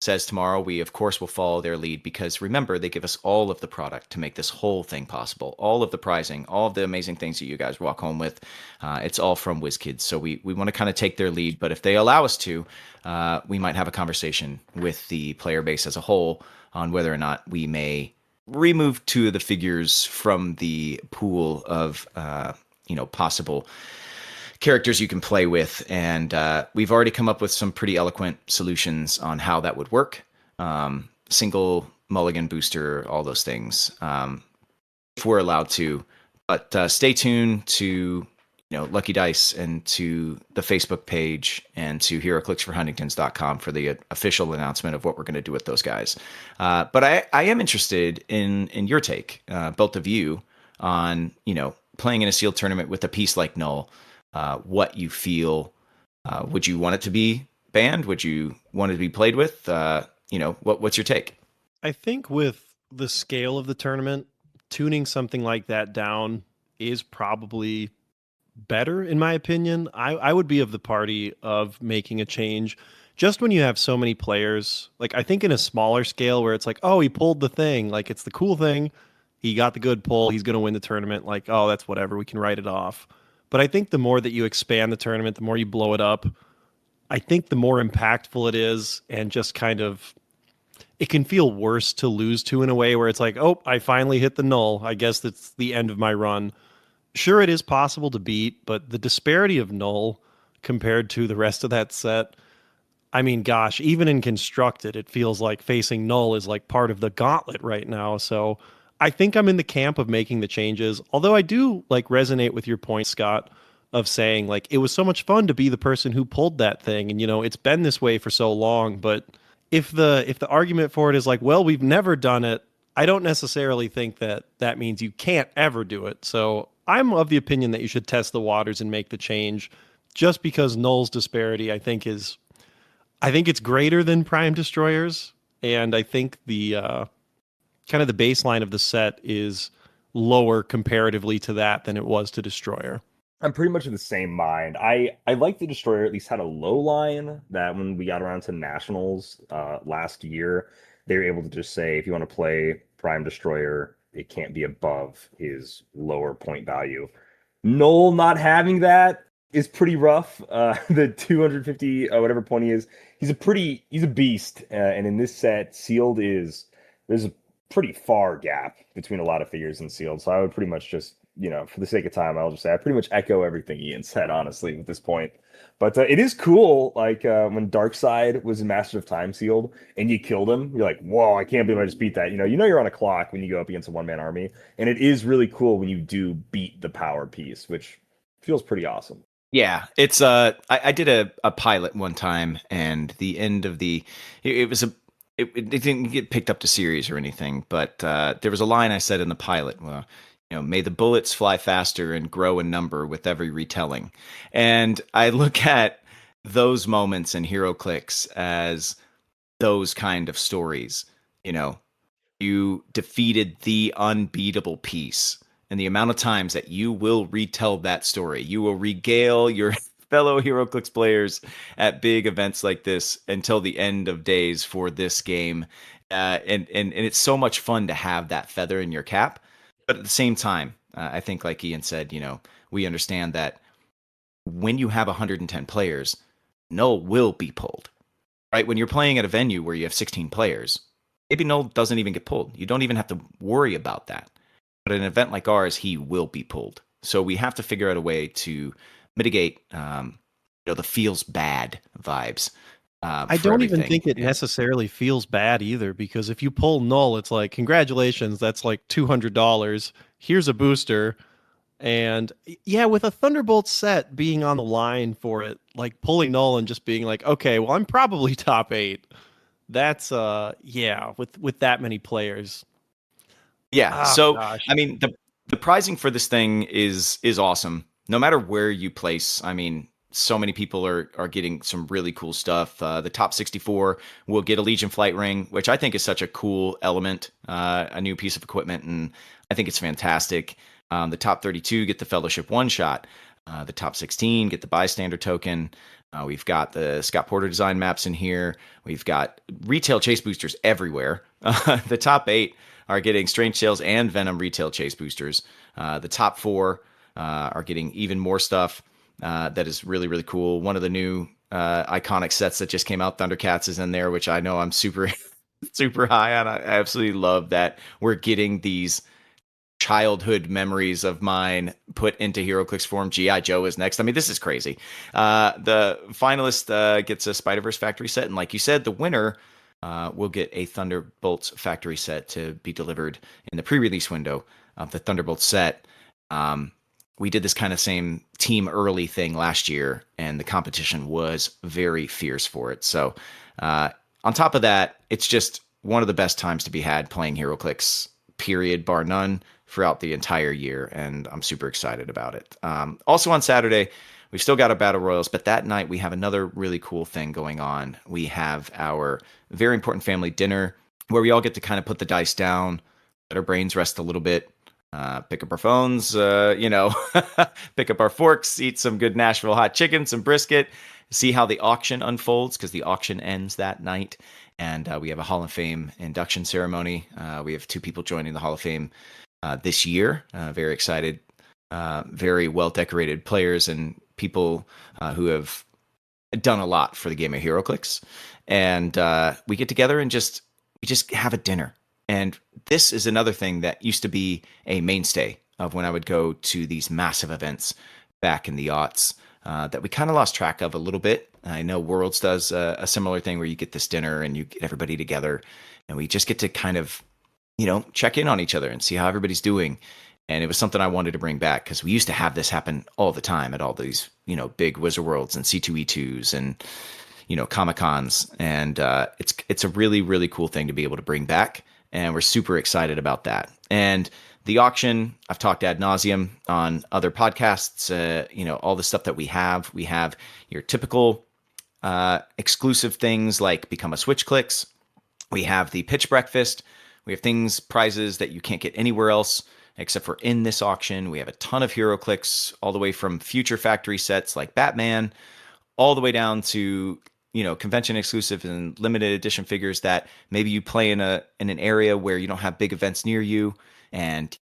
says tomorrow. We of course will follow their lead, because remember, they give us all of the product to make this whole thing possible, all of the prizing, all of the amazing things that you guys walk home with. It's all from WizKids, so we want to kind of take their lead. But if they allow us to, we might have a conversation with the player base as a whole on whether or not we may remove 2 of the figures from the pool of possible characters you can play with. And we've already come up with some pretty eloquent solutions on how that would work. Single mulligan booster, all those things, if we're allowed to. But stay tuned to Lucky Dice and to the Facebook page and to HeroclixForHuntingtons.com for the official announcement of what we're going to do with those guys. But I am interested in your take, both of you, on playing in a sealed tournament with a piece like Null. What you feel, would you want it to be banned? Would you want it to be played with? What's your take? I think with the scale of the tournament, tuning something like that down is probably better, in my opinion. I would be of the party of making a change just when you have so many players. Like, I think in a smaller scale where it's like, oh, he pulled the thing, like it's the cool thing, he got the good pull, he's going to win the tournament, like, oh, that's whatever, we can write it off. But I think the more that you expand the tournament, the more you blow it up, I think the more impactful it is, and just kind of, it can feel worse to lose to in a way where it's like, oh, I finally hit the null. I guess that's the end of my run. Sure, it is possible to beat, but the disparity of null compared to the rest of that set, I mean, gosh, even in constructed, it feels like facing null is like part of the gauntlet right now. So I think I'm in the camp of making the changes, although I do resonate with your point, Scott, of saying it was so much fun to be the person who pulled that thing, and it's been this way for so long. But if the argument for it is well, we've never done it, I don't necessarily think that means you can't ever do it. So I'm of the opinion that you should test the waters and make the change, just because null's disparity I think it's greater than Prime Destroyers, and I think the kind of the baseline of the set is lower comparatively to that than it was to Destroyer. I'm pretty much in the same mind. I like the Destroyer at least had a low line that when we got around to Nationals last year, they were able to just say, if you want to play Prime Destroyer, it can't be above his lower point value. Null not having that is pretty rough. The 250 whatever point he is, he's a beast. And in this set, sealed there's a pretty far gap between a lot of figures in sealed. So I would pretty much just, for the sake of time, I'll just say I pretty much echo everything Ian said, honestly, at this point. But it is cool, when Darkseid was in Master of Time sealed and you killed him, you're like, whoa, I can't believe I just beat that. You're on a clock when you go up against a one-man army. And it is really cool when you do beat the power piece, which feels pretty awesome. Yeah, it's I did a pilot one time, and the end of it didn't get picked up to series or anything, but there was a line I said in the pilot, may the bullets fly faster and grow in number with every retelling. And I look at those moments in Heroclix as those kind of stories. You defeated the unbeatable piece, and the amount of times that you will retell that story, you will regale your fellow Heroclix players at big events like this until the end of days for this game. And it's so much fun to have that feather in your cap. But at the same time, I think like Ian said, we understand that when you have 110 players, null will be pulled. Right? When you're playing at a venue where you have 16 players, maybe Null doesn't even get pulled. You don't even have to worry about that. But an event like ours, he will be pulled. So we have to figure out a way to mitigate, the feels bad vibes. I don't even think it necessarily feels bad either, because if you pull Null, it's like, congratulations, that's like $200. Here's a booster. And yeah, with a Thunderbolt set being on the line for it, like pulling Null and just being like, okay, well, I'm probably top 8. That's with that many players. Yeah. So gosh. I mean, the pricing for this thing is awesome. No matter where you place, I mean, so many people are getting some really cool stuff. The top 64 will get a Legion flight ring, which I think is such a cool element, a new piece of equipment, and I think it's fantastic. The top 32 get the Fellowship one shot. The top 16 get the bystander token. We've got the Scott Porter design maps in here. We've got retail chase boosters everywhere. The top 8 are getting Strange Tales and Venom retail chase boosters. The top 4 are getting even more stuff. That is really, really cool. One of the new iconic sets that just came out, Thundercats, is in there, which I know I'm super, super high on. I absolutely love that we're getting these childhood memories of mine put into Heroclix form. G.I. Joe is next. I mean, this is crazy. The finalist gets a Spider-Verse factory set, and like you said, the winner will get a Thunderbolts factory set to be delivered in the pre-release window of the Thunderbolts set. We did this kind of same team early thing last year, and the competition was very fierce for it. So on top of that, it's just one of the best times to be had playing Heroclix, period, bar none, throughout the entire year, and I'm super excited about it. Also on Saturday, we've still got our Battle Royals, but that night we have another really cool thing going on. We have our very important family dinner where we all get to kind of put the dice down, let our brains rest a little bit, pick up our phones, pick up our forks, eat some good Nashville hot chicken, some brisket, see how the auction unfolds, because the auction ends that night. And we have a Hall of Fame induction ceremony. We have 2 people joining the Hall of Fame this year. Very excited. Very well-decorated players and people who have done a lot for the game of Heroclix. And we get together and we just have a dinner. And this is another thing that used to be a mainstay of when I would go to these massive events back in the aughts that we kind of lost track of a little bit. I know Worlds does a similar thing where you get this dinner and you get everybody together and we just get to kind of, check in on each other and see how everybody's doing. And it was something I wanted to bring back because we used to have this happen all the time at all these, big Wizard Worlds and C2E2s and, Comic-Cons. And it's a really, really cool thing to be able to bring back. And we're super excited about that. And the auction, I've talked ad nauseum on other podcasts, all the stuff that we have. We have your typical exclusive things like Become a Switch Clicks. We have the Pitch Breakfast. We have prizes that you can't get anywhere else except for in this auction. We have a ton of HeroClix, all the way from future factory sets like Batman, all the way down to convention exclusive and limited edition figures that maybe you play in an area where you don't have big events near you and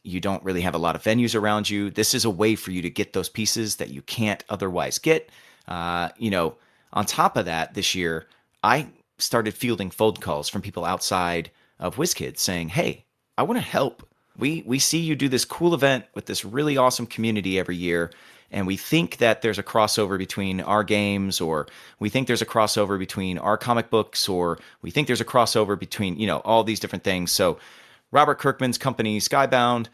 you don't really have a lot of venues around you. This is a way for you to get those pieces that you can't otherwise get. On top of that, this year, I started fielding phone calls from people outside of WizKids saying, hey, I want to help. We see you do this cool event with this really awesome community every year, and we think that there's a crossover between our games, or we think there's a crossover between our comic books, or we think there's a crossover between, all these different things. So Robert Kirkman's company, Skybound,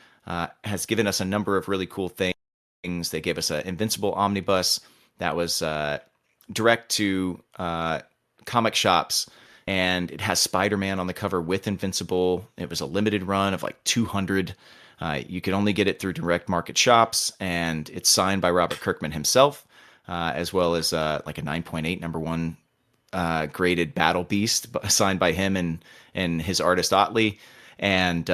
has given us a number of really cool things. They gave us an Invincible Omnibus that was direct to comic shops, and it has Spider-Man on the cover with Invincible. It was a limited run of like 200. You could only get it through direct market shops, and it's signed by Robert Kirkman himself, as well as like a 9.8 number 1 graded Battle Beast signed by him and his artist Otley. And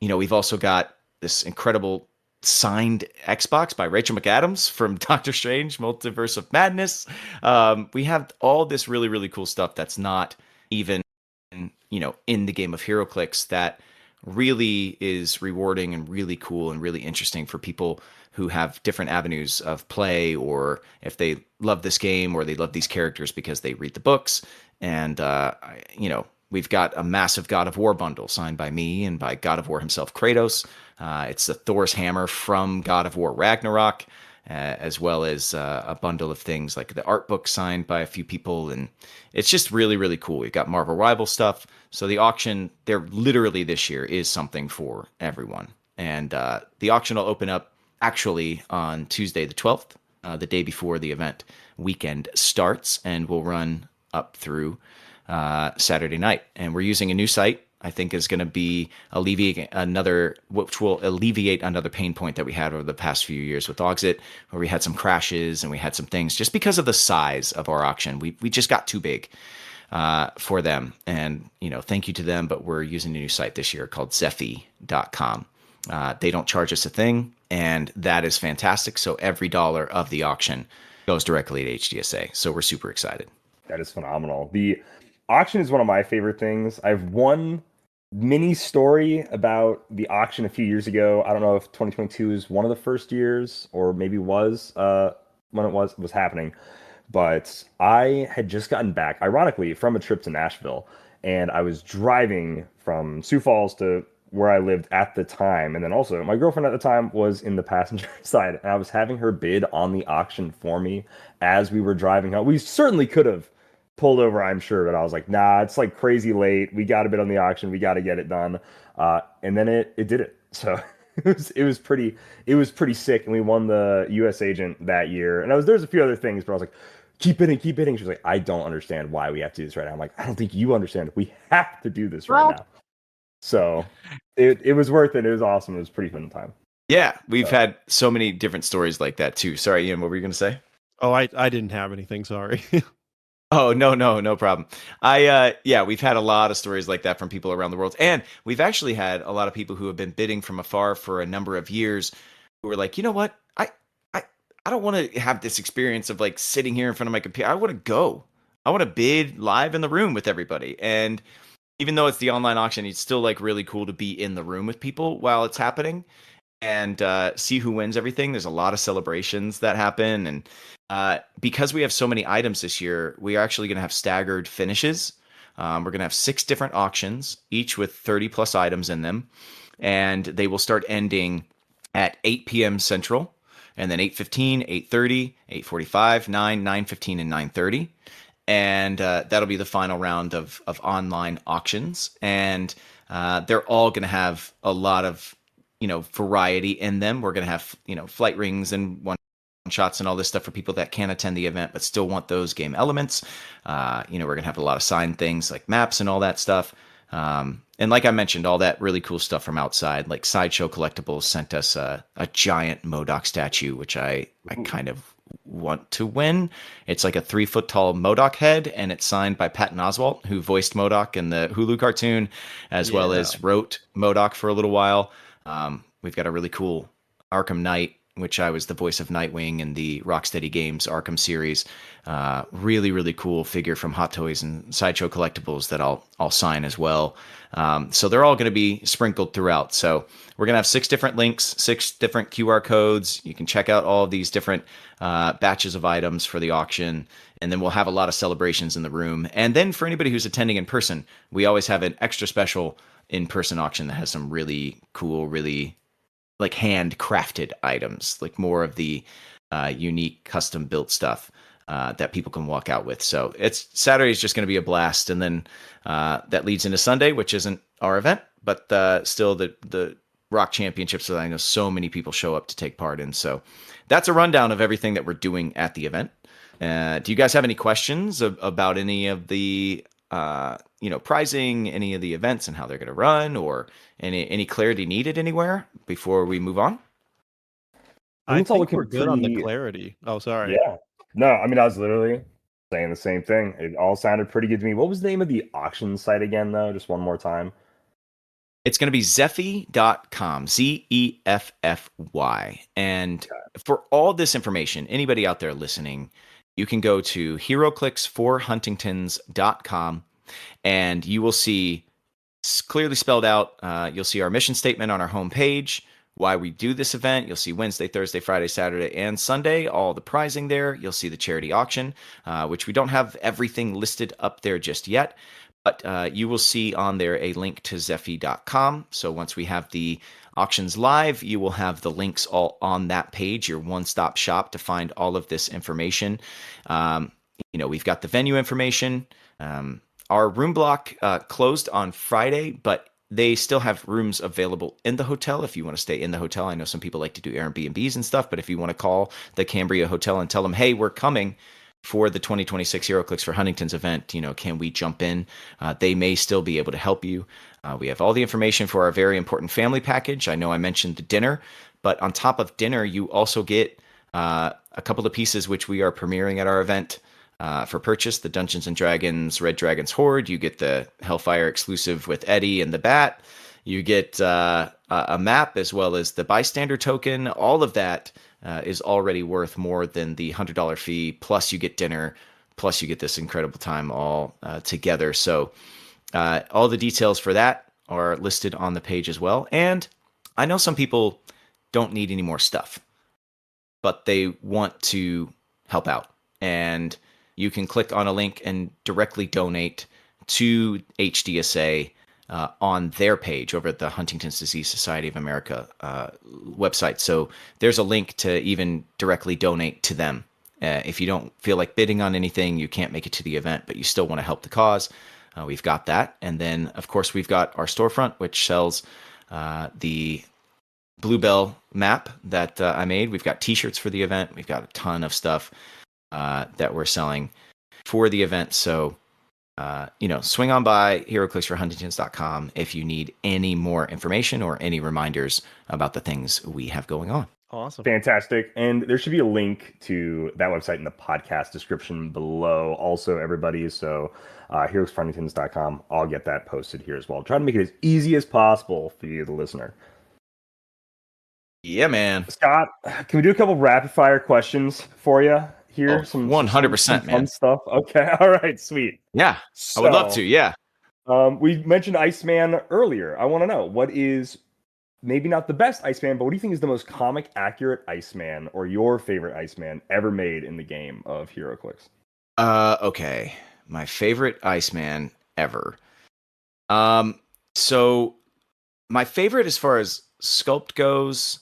we've also got this incredible signed Xbox by Rachel McAdams from Doctor Strange Multiverse of Madness. We have all this really, really cool stuff that's not even in the game of HeroClix that really is rewarding and really cool and really interesting for people who have different avenues of play, or if they love this game or they love these characters because they read the books. And we've got a massive God of War bundle signed by me and by God of War himself, Kratos. It's the Thor's hammer from God of War Ragnarok, as well as a bundle of things like the art book signed by a few people. And it's just really, really cool. We've got Marvel Rival stuff. So the auction there literally this year is something for everyone. And the auction will open up actually on Tuesday the 12th, the day before the event weekend starts, and will run up through Saturday night. And we're using a new site, I think is going to be which will alleviate another pain point that we had over the past few years with Auxit, where we had some crashes and we had some things just because of the size of our auction. We just got too big for them. And, thank you to them, but we're using a new site this year called Zephy.com. They don't charge us a thing, and that is fantastic. So every dollar of the auction goes directly to HDSA. So we're super excited. That is phenomenal. The auction is one of my favorite things. I have one mini story about the auction a few years ago. I don't know if 2022 is one of the first years, or maybe was when it was happening. But I had just gotten back, ironically, from a trip to Nashville, and I was driving from Sioux Falls to where I lived at the time. And then also my girlfriend at the time was in the passenger side, and I was having her bid on the auction for me as we were driving home. We certainly could have pulled over, I'm sure, but I was like, nah, it's like crazy late. We got a bid on the auction. We got to get it done. And then it did it. So it was pretty sick. And we won the US agent that year. And there's a few other things, but I was like, keep bidding. She was like, I don't understand why we have to do this right now. I'm like, I don't think you understand. We have to do this right now. So it was worth it. It was awesome. It was a pretty fun time. Yeah, we've had so many different stories like that too. Sorry, Ian, what were you going to say? Oh, I didn't have anything. Sorry. Oh, no problem. We've had a lot of stories like that from people around the world. And we've actually had a lot of people who have been bidding from afar for a number of years who were like, you know what? I don't want to have this experience of like sitting here in front of my computer. I want to go. I want to bid live in the room with everybody. And even though it's the online auction, it's still like really cool to be in the room with people while it's happening and see who wins everything. There's a lot of celebrations that happen. And because we have so many items this year, we are actually going to have staggered finishes. We're going to have 6 different auctions, each with 30 plus items in them. And they will start ending at 8 p.m. Central, and then 8:15, 8:30, 8:45, 9, 9:15, and 9:30. And that'll be the final round of online auctions. And they're all going to have a lot of, variety in them. We're going to have, flight rings and one-shots and all this stuff for people that can't attend the event but still want those game elements. We're going to have a lot of signed things like maps and all that stuff. And like I mentioned, all that really cool stuff from outside, like Sideshow Collectibles sent us a giant MODOK statue, which I kind of want to win. It's like a 3-foot tall MODOK head, and it's signed by Patton Oswalt, who voiced MODOK in the Hulu cartoon, as well as wrote MODOK for a little while. We've got a really cool Arkham Knight, which I was the voice of Nightwing in the Rocksteady Games Arkham series. Really, really cool figure from Hot Toys and Sideshow Collectibles that I'll sign as well. So they're all going to be sprinkled throughout. So we're going to have 6 different links, 6 different QR codes. You can check out all of these different batches of items for the auction. And then we'll have a lot of celebrations in the room. And then for anybody who's attending in person, we always have an extra special in-person auction that has some really cool, really like handcrafted items, like more of the unique custom built stuff that people can walk out with. So Saturday is just going to be a blast. And then that leads into Sunday, which isn't our event, but still the Rock Championships that I know so many people show up to take part in. So that's a rundown of everything that we're doing at the event. Do you guys have any questions about any of the pricing, any of the events and how they're going to run, or any clarity needed anywhere before we move on? I think we're good on the clarity. Oh, sorry. Yeah. No, I mean, I was literally saying the same thing. It all sounded pretty good to me. What was the name of the auction site again, though? Just one more time. It's going to be Zephy.com, Zeffy. And for all this information, anybody out there listening, you can go to Heroclix4Huntingtons.com, and you will see clearly spelled out. You'll see our mission statement on our homepage, why we do this event. You'll see Wednesday, Thursday, Friday, Saturday, and Sunday, all the prizing there. You'll see the charity auction, which we don't have everything listed up there just yet. But you will see on there a link to Zephy.com. So once we have the auctions live, you will have the links all on that page, your one-stop shop to find all of this information. We've got the venue information. Our room block closed on Friday, but they still have rooms available in the hotel if you want to stay in the hotel. I know some people like to do Airbnbs and stuff, but if you want to call the Cambria Hotel and tell them, hey, we're coming for the 2026 Heroclix for Huntingtons event, can we jump in? They may still be able to help you. We have all the information for our very important family package. I know I mentioned the dinner, but on top of dinner, you also get a couple of pieces which we are premiering at our event for purchase, the Dungeons & Dragons Red Dragons Horde. You get the Hellfire exclusive with Eddie and the Bat. You get a map as well as the bystander token. All of that is already worth more than the $100 fee. Plus you get dinner. Plus you get this incredible time all together. So all the details for that are listed on the page as well. And I know some people don't need any more stuff, but they want to help out. And you can click on a link and directly donate to HDSA on their page over at the Huntington's Disease Society of America website. So there's a link to even directly donate to them. If you don't feel like bidding on anything, you can't make it to the event, but you still want to help the cause, we've got that. And then, of course, we've got our storefront, which sells the Bluebell map that I made. We've got t-shirts for the event. We've got a ton of stuff that we're selling for the event. So, swing on by heroclixforhuntingtons.com if you need any more information or any reminders about the things we have going on. Awesome. Fantastic. And there should be a link to that website in the podcast description below also, everybody. So heroclixforhuntingtons.com. I'll get that posted here as well. Try to make it as easy as possible for you, the listener. Yeah, man. Scott, can we do a couple rapid fire questions for you here? Oh, some 100%, some man. fun stuff. Okay. All right. Sweet. Yeah, I would love to. Yeah. We mentioned Iceman earlier. I want to know, what is maybe not the best Iceman, but what do you think is the most comic accurate Iceman or your favorite Iceman ever made in the game of Heroclix? Okay. My favorite Iceman ever. So my favorite as far as sculpt goes,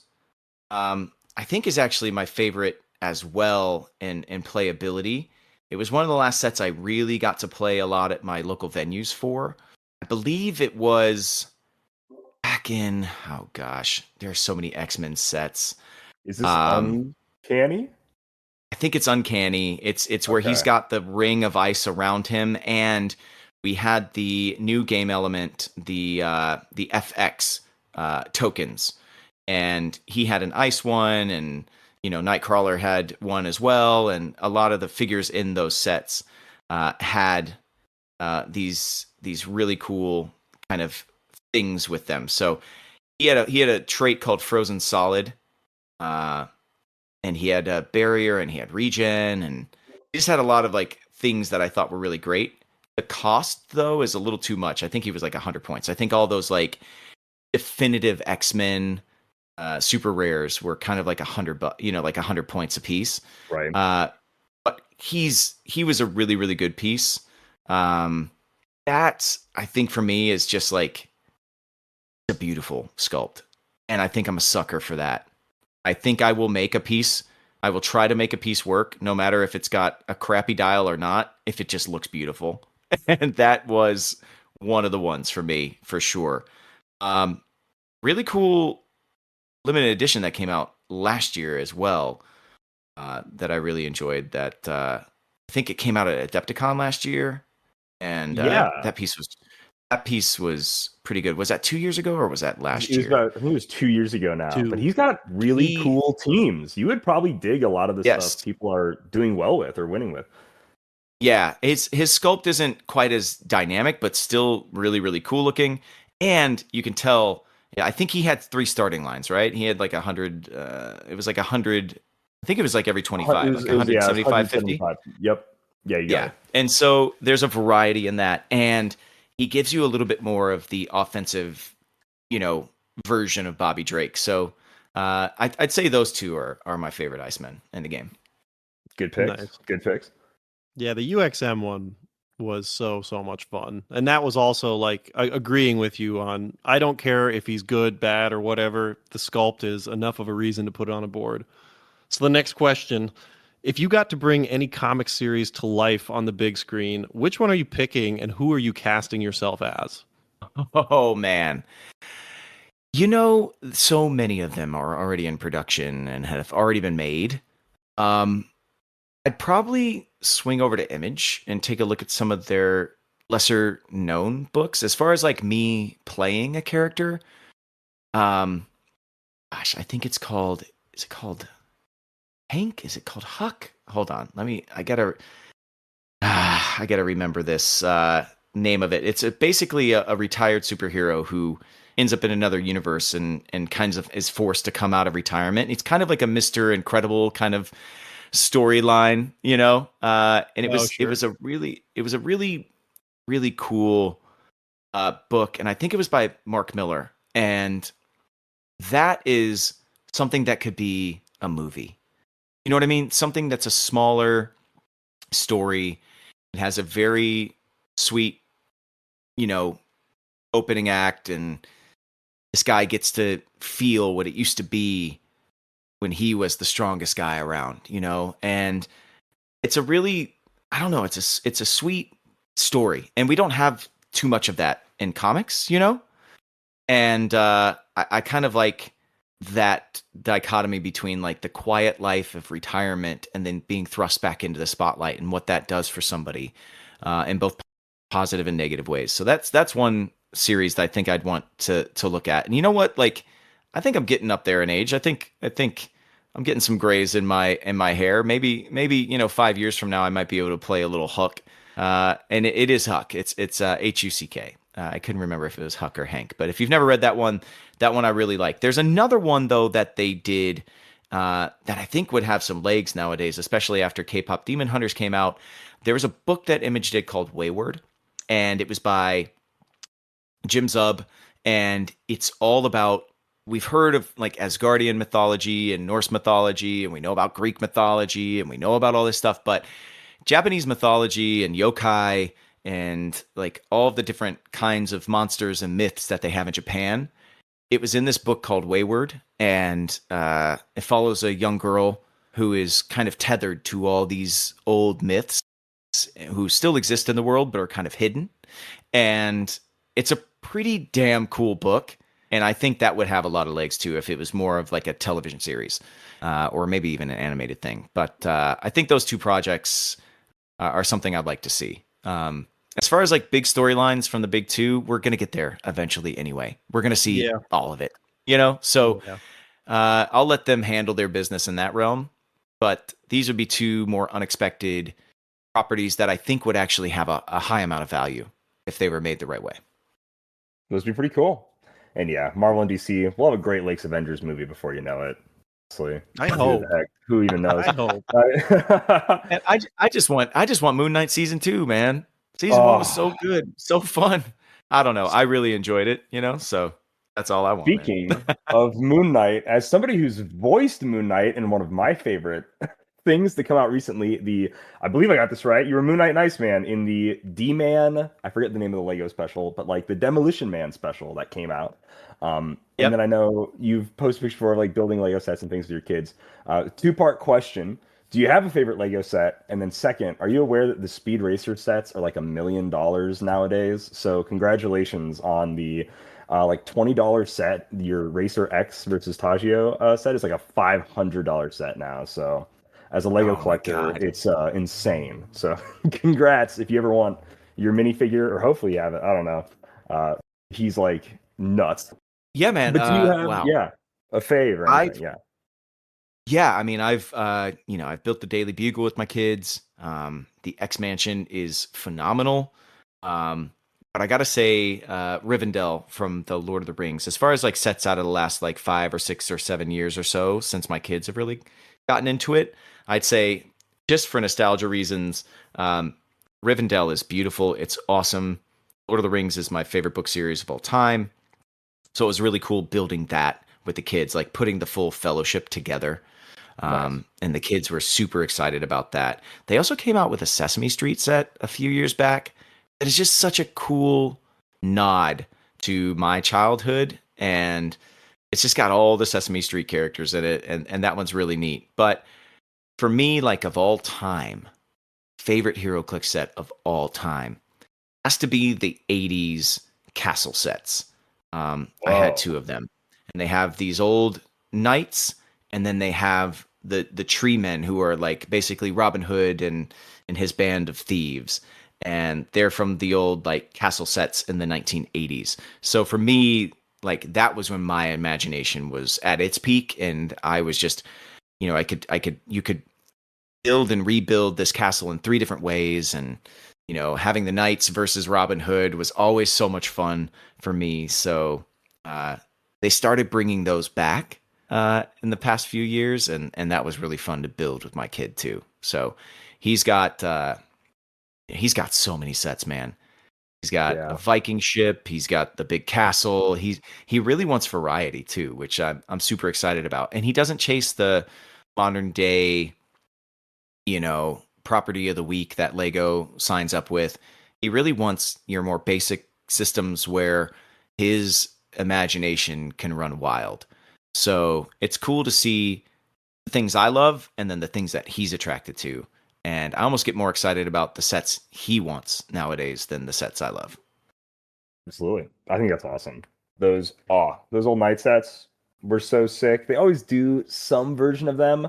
I think is actually my favorite as well in playability. It was one of the last sets I really got to play a lot at my local venues for. I believe it was back in, oh gosh, there are so many X-Men sets. Is this Uncanny? I think it's Uncanny. It's where he's got the ring of ice around him, and we had the new game element, the FX tokens, and he had an ice one, and Nightcrawler had one as well, and a lot of the figures in those sets had these really cool kind of things with them. So he had a trait called Frozen Solid, and he had a barrier, and he had regen, and he just had a lot of like things that I thought were really great. The cost though is a little too much. I think he was like 100 points. I think all those like definitive X-Men super rares were kind of like like 100 points a piece. Right. But he was a really, really good piece. That I think for me is just like a beautiful sculpt. And I think I'm a sucker for that. I think I will make a piece. I will try to make a piece work, no matter if it's got a crappy dial or not, if it just looks beautiful. And that was one of the ones for me, for sure. Really cool limited edition that came out last year as well, that I really enjoyed. That I think it came out at Adepticon last year, and that piece was pretty good. Was that 2 years ago or was that last year? I think it was 2 years ago now. But he's got really cool teams. You would probably dig a lot of the stuff people are doing well with or winning with. Yeah, his sculpt isn't quite as dynamic, but still really, really cool looking. And you can tell. Yeah, I think he had 3 starting lines, right? He had like 100. It was like 100. I think it was like every 25, like 175, 50. Yep. Yeah. Yeah. And so there's a variety in that, and he gives you a little bit more of the offensive, version of Bobby Drake. So I'd say those two are my favorite Icemen in the game. Good picks. Nice. Good picks. Yeah, the UXM one was so much fun. And that was also like agreeing with you on, I don't care if he's good, bad, or whatever. The sculpt is enough of a reason to put it on a board. So the next question, if you got to bring any comic series to life on the big screen, which one are you picking and who are you casting yourself as? Oh man. You know, so many of them are already in production and have already been made. I'd probably swing over to Image and take a look at some of their lesser known books. As far as like me playing a character, gosh, I think it's called, is it called Hank? Is it called Huck? Hold on. I gotta remember this name of it. It's basically a retired superhero who ends up in another universe and kind of is forced to come out of retirement. It's kind of like a Mr. Incredible kind of storyline, you know? And it was a really, really cool book. And I think it was by Mark Miller. And that is something that could be a movie. You know what I mean? Something that's a smaller story. It has a very sweet, you know, opening act, and this guy gets to feel what it used to be when he was the strongest guy around, you know? And it's a really, I don't know, it's a sweet story. And we don't have too much of that in comics, you know? And I kind of like that dichotomy between like the quiet life of retirement and then being thrust back into the spotlight and what that does for somebody in both positive and negative ways. So that's one series that I think I'd want to look at. And you know what? Like, I think I'm getting up there in age. I think I'm getting some grays in my hair. Maybe, you know, 5 years from now, I might be able to play a little Huck. And it is Huck. It's Huck. I couldn't remember if it was Huck or Hank, but if you've never read that one I really like. There's another one though that they did that I think would have some legs nowadays, especially after K-pop Demon Hunters came out. There was a book that Image did called Wayward, and it was by Jim Zub, and it's all about, we've heard of like Asgardian mythology and Norse mythology, and we know about Greek mythology, and we know about all this stuff, but Japanese mythology and yokai and like all of the different kinds of monsters and myths that they have in Japan, it was in this book called Wayward, and it follows a young girl who is kind of tethered to all these old myths who still exist in the world but are kind of hidden. And it's a pretty damn cool book, and I think that would have a lot of legs too if it was more of like a television series or maybe even an animated thing. But I think those two projects are something I'd like to see. As far as like big storylines from the big two, we're going to get there eventually anyway. We're going to see all of it, you know? So I'll let them handle their business in that realm. But these would be two more unexpected properties that I think would actually have a high amount of value if they were made the right way. Those would be pretty cool. And yeah, Marvel and DC, we'll have a Great Lakes Avengers movie before you know it. Honestly. I hope. Who even knows? I hope. And I just want Moon Knight season 2, man. Season 1 was so good, so fun. I don't know. I really enjoyed it, you know, so that's all I want. Speaking of Moon Knight, as somebody who's voiced Moon Knight in one of my favorite things to come out recently, I believe I got this right. You were Moon Knight and Iceman in the D-Man, I forget the name of the Lego special, but like the Demolition Man special that came out. And then I know you've posted pictures for like building Lego sets and things with your kids. Two-part question. Do you have a favorite Lego set? And then second, are you aware that the Speed Racer sets are like $1 million nowadays? So congratulations on the like $20 set. Your Racer X versus Tagio set is like a $500 set now. So as a Lego collector, it's insane. So congrats if you ever want your minifigure, or hopefully you have it. I don't know. He's like nuts. Yeah, man. But do you have a fave or anything? Yeah, I mean, I've built the Daily Bugle with my kids. The X Mansion is phenomenal. But I gotta say, Rivendell from the Lord of the Rings, as far as like sets out of the last like 5 or 6 or 7 years or so, since my kids have really gotten into it, I'd say just for nostalgia reasons, Rivendell is beautiful. It's awesome. Lord of the Rings is my favorite book series of all time. So it was really cool building that with the kids, like putting the full fellowship together. Nice. And the kids were super excited about that. They also came out with a Sesame Street set a few years back. That is just such a cool nod to my childhood, and it's just got all the Sesame Street characters in it, and that one's really neat. But for me, like of all time, favorite HeroClix set of all time has to be the 80s castle sets. I had two of them, and they have these old knights, and then they have the tree men who are like basically Robin Hood and his band of thieves, and they're from the old like castle sets in the 1980s. So for me, like that was when my imagination was at its peak, and I was just, you know, you could build and rebuild this castle in 3 different ways, and you know, having the knights versus Robin Hood was always so much fun for me. So they started bringing those back in the past few years, and that was really fun to build with my kid too. So he's got so many sets, man. He's got a Viking ship. He's got the big castle. He really wants variety too, which I'm super excited about. And he doesn't chase the modern day, you know, property of the week that Lego signs up with. He really wants your more basic systems where his imagination can run wild. So it's cool to see the things I love and then the things that he's attracted to. And I almost get more excited about the sets he wants nowadays than the sets I love. Absolutely. I think that's awesome. Those old night sets were so sick. They always do some version of them.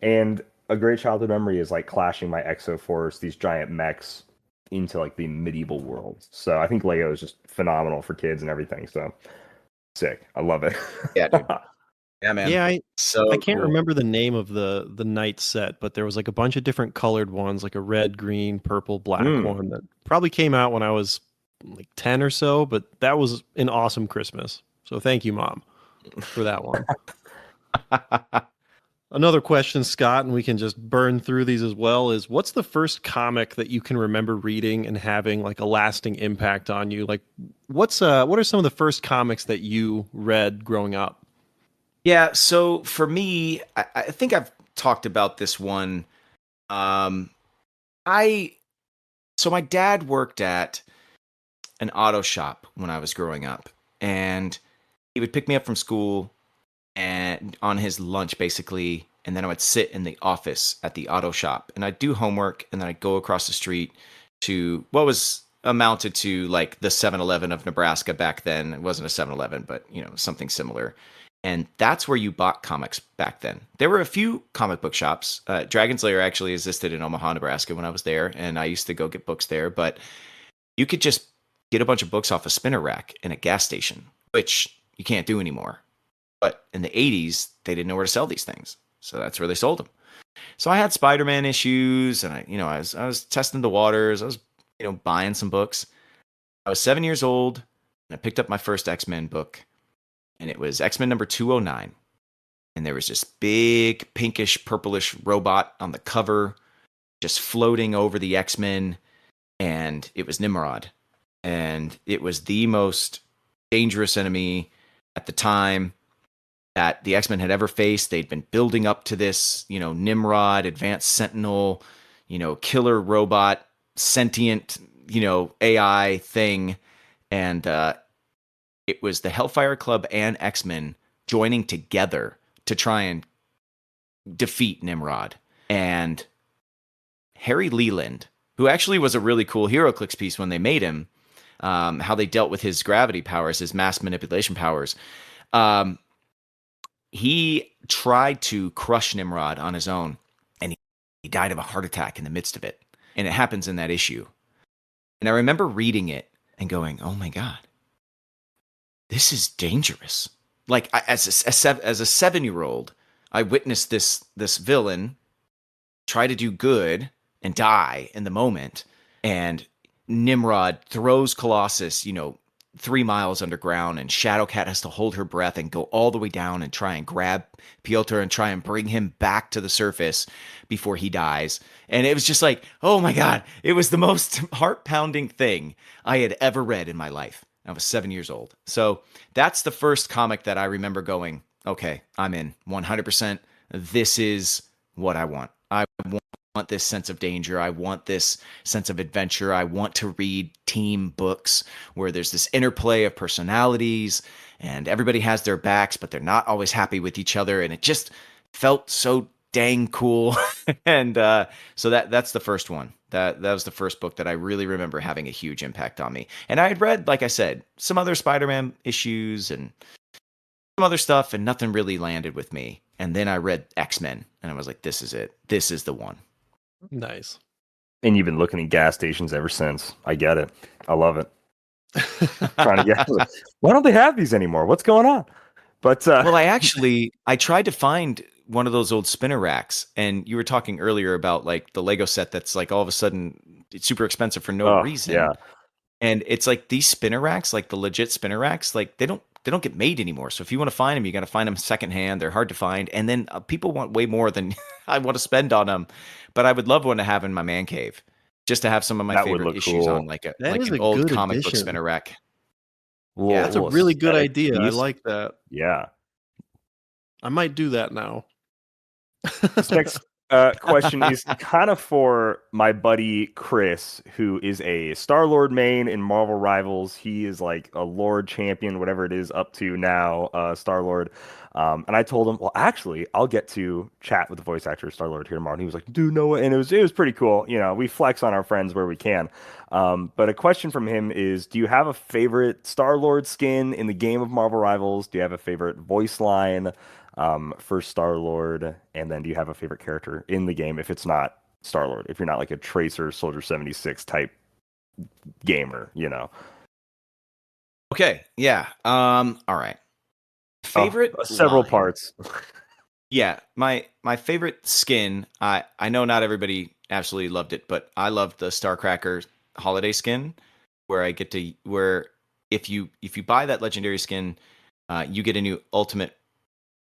And a great childhood memory is like clashing my Exo Force, these giant mechs, into like the medieval world. So I think Lego is just phenomenal for kids and everything. So sick. I love it. Yeah, dude. Yeah, man. Yeah, I can't cool. remember the name of the knight set, but there was like a bunch of different colored ones, like a red, green, purple, black one that probably came out when I was like 10 or so, but that was an awesome Christmas. So thank you, Mom, for that one. Another question, Scott, and we can just burn through these as well, is what's the first comic that you can remember reading and having like a lasting impact on you? Like what are some of the first comics that you read growing up? Yeah, so for me, I think I've talked about this one. So my dad worked at an auto shop when I was growing up, and he would pick me up from school and on his lunch basically, and then I would sit in the office at the auto shop and I'd do homework, and then I'd go across the street to what was amounted to like the 7-Eleven of Nebraska back then. It wasn't a 7-Eleven, but you know, something similar. And that's where you bought comics back then. There were a few comic book shops. Dragon's Lair actually existed in Omaha, Nebraska when I was there, and I used to go get books there. But you could just get a bunch of books off a spinner rack in a gas station, which you can't do anymore. But in the 80s, they didn't know where to sell these things. So that's where they sold them. So I had Spider-Man issues, and I was testing the waters. I was, buying some books. I was 7 years old, and I picked up my first X-Men book. And it was X-Men number 209. And there was this big pinkish purplish robot on the cover just floating over the X-Men. And it was Nimrod. And it was the most dangerous enemy at the time that the X-Men had ever faced. They'd been building up to this, Nimrod, advanced sentinel, killer robot, sentient, AI thing. And it was the Hellfire Club and X-Men joining together to try and defeat Nimrod. And Harry Leland, who actually was a really cool HeroClix piece when they made him, how they dealt with his gravity powers, his mass manipulation powers. He tried to crush Nimrod on his own, and he died of a heart attack in the midst of it. And it happens in that issue. And I remember reading it and going, oh my God, this is dangerous. Like as a 7-year-old, I witnessed this villain try to do good and die in the moment. And Nimrod throws Colossus, 3 miles underground, and Shadowcat has to hold her breath and go all the way down and try and grab Piotr and try and bring him back to the surface before he dies. And it was just like, oh my God, it was the most heart-pounding thing I had ever read in my life. I was 7 years old. So that's the first comic that I remember going, okay, I'm in 100%. this is what I want. I want this sense of danger. I want this sense of adventure. I want to read team books where there's this interplay of personalities and everybody has their backs, but they're not always happy with each other. And it just felt so dang cool. And so that's the first one. That was the first book that I really remember having a huge impact on me. And I had read, like I said, some other Spider-Man issues and some other stuff, and nothing really landed with me. And then I read X-Men, and I was like, this is it. This is the one. Nice. And you've been looking at gas stations ever since. I get it. I love it. Trying to get. Why don't they have these anymore? What's going on? But well, I tried to find one of those old spinner racks, and you were talking earlier about like the Lego set that's like all of a sudden it's super expensive for no reason. Yeah. And it's like these spinner racks, like the legit spinner racks, like they don't get made anymore. So if you want to find them, you got to find them secondhand. They're hard to find, and then people want way more than I want to spend on them. But I would love one to have in my man cave, just to have some of my favorite issues on like an old comic book spinner rack. Yeah, that's a really good idea. Piece. I like that. Yeah, I might do that now. This next question is kind of for my buddy Chris, who is a Star-Lord main in Marvel Rivals. He is like a Lord champion, whatever it is up to now, Star-Lord. And I told him, well, actually, I'll get to chat with the voice actor of Star-Lord here tomorrow. And he was like, dude, no way. And it was pretty cool. You know, we flex on our friends where we can. But a question from him is, do you have a favorite Star-Lord skin in the game of Marvel Rivals? Do you have a favorite voice line for Star-Lord? And then do you have a favorite character in the game if it's not Star-Lord, if you're not like a Tracer Soldier 76 type gamer, you know? Okay, yeah. All right. Favorite several line. Parts. Yeah, my favorite skin, I know not everybody absolutely loved it, but I loved the Starcracker holiday skin where I get to if you buy that legendary skin, you get a new ultimate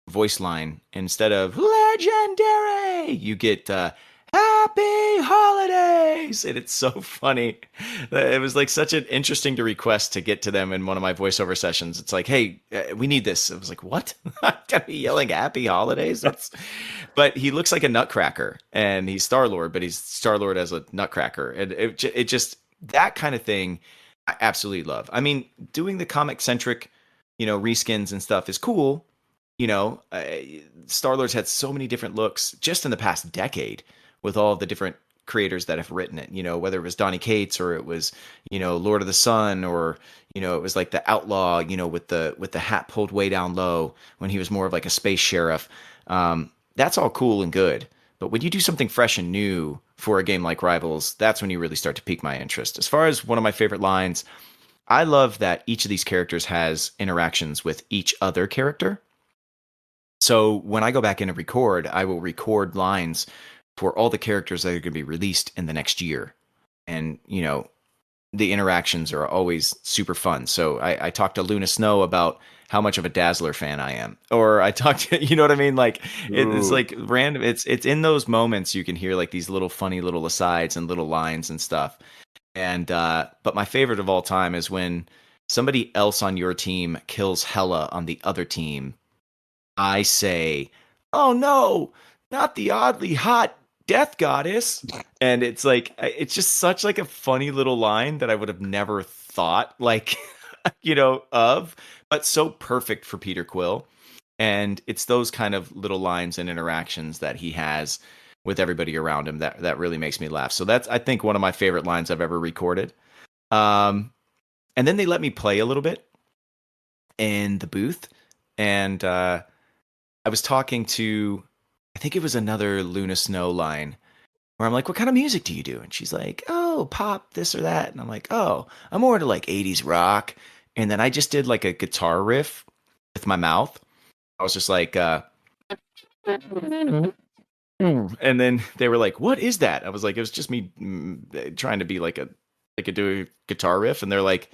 voice line. Instead of legendary, you get happy holidays, and it's so funny. It was like such an interesting to request to get to them in one of my voiceover sessions. It's like, hey, we need this. I was like, what? I'm gonna be yelling happy holidays. But he looks like a nutcracker, and he's Star-Lord, but he's Star-Lord as a nutcracker, and it just that kind of thing I absolutely love. I mean, doing the comic centric, reskins and stuff is cool. Star-Lord's had so many different looks just in the past decade with all the different creators that have written it, whether it was Donny Cates or it was, Lord of the Sun, or, it was like the Outlaw, with the hat pulled way down low when he was more of like a space sheriff. That's all cool and good. But when you do something fresh and new for a game like Rivals, that's when you really start to pique my interest. As far as one of my favorite lines, I love that each of these characters has interactions with each other character. So when I go back in and record, I will record lines for all the characters that are going to be released in the next year. And, the interactions are always super fun. So I talked to Luna Snow about how much of a Dazzler fan I am. Or I talked to, you know what I mean? Like, it's like random. It's in those moments you can hear like these little funny little asides and little lines and stuff. And, but my favorite of all time is when somebody else on your team kills Hela on the other team. I say, oh no, not the oddly hot death goddess. And it's like, it's just such like a funny little line that I would have never thought like, of, but so perfect for Peter Quill. And it's those kind of little lines and interactions that he has with everybody around him that really makes me laugh. So that's, I think, one of my favorite lines I've ever recorded. And then they let me play a little bit in the booth. And, I was talking to, I think it was another Luna Snow line where I'm like, what kind of music do you do? And she's like, oh, pop, this or that. And I'm like, oh, I'm more into like 80s rock. And then I just did like a guitar riff with my mouth. I was just like, and then they were like, what is that? I was like, it was just me trying to be like do a guitar riff. And they're like,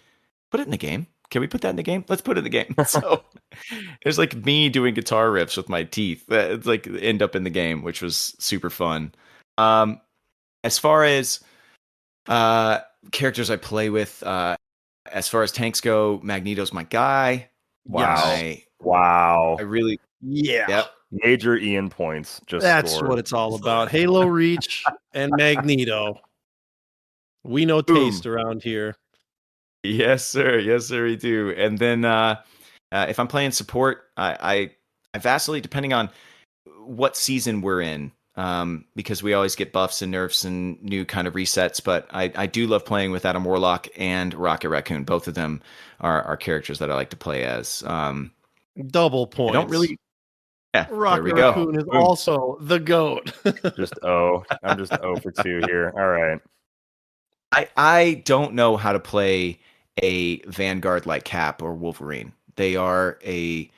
put it in the game. Can we put that in the game? Let's put it in the game. So it was like me doing guitar riffs with my teeth. It's like end up in the game, which was super fun. As far as characters I play with, as far as tanks go, Magneto's my guy. Wow. Wow. I really, yeah. Yep. Major Ian points just That's scored. what it's all about. Halo Reach and Magneto. We know Boom. taste around here. Yes, sir. Yes, sir. We do. And then if I'm playing support, I vacillate depending on what season we're in, because we always get buffs and nerfs and new kind of resets. But I do love playing with Adam Warlock and Rocket Raccoon. Both of them are characters that I like to play as. Double points. I don't really. Yeah, Rocket there we go. Raccoon is Boom. also the GOAT. Just I'm just 0 for 2 here. All right. I don't know how to play a Vanguard like Cap or Wolverine. They are a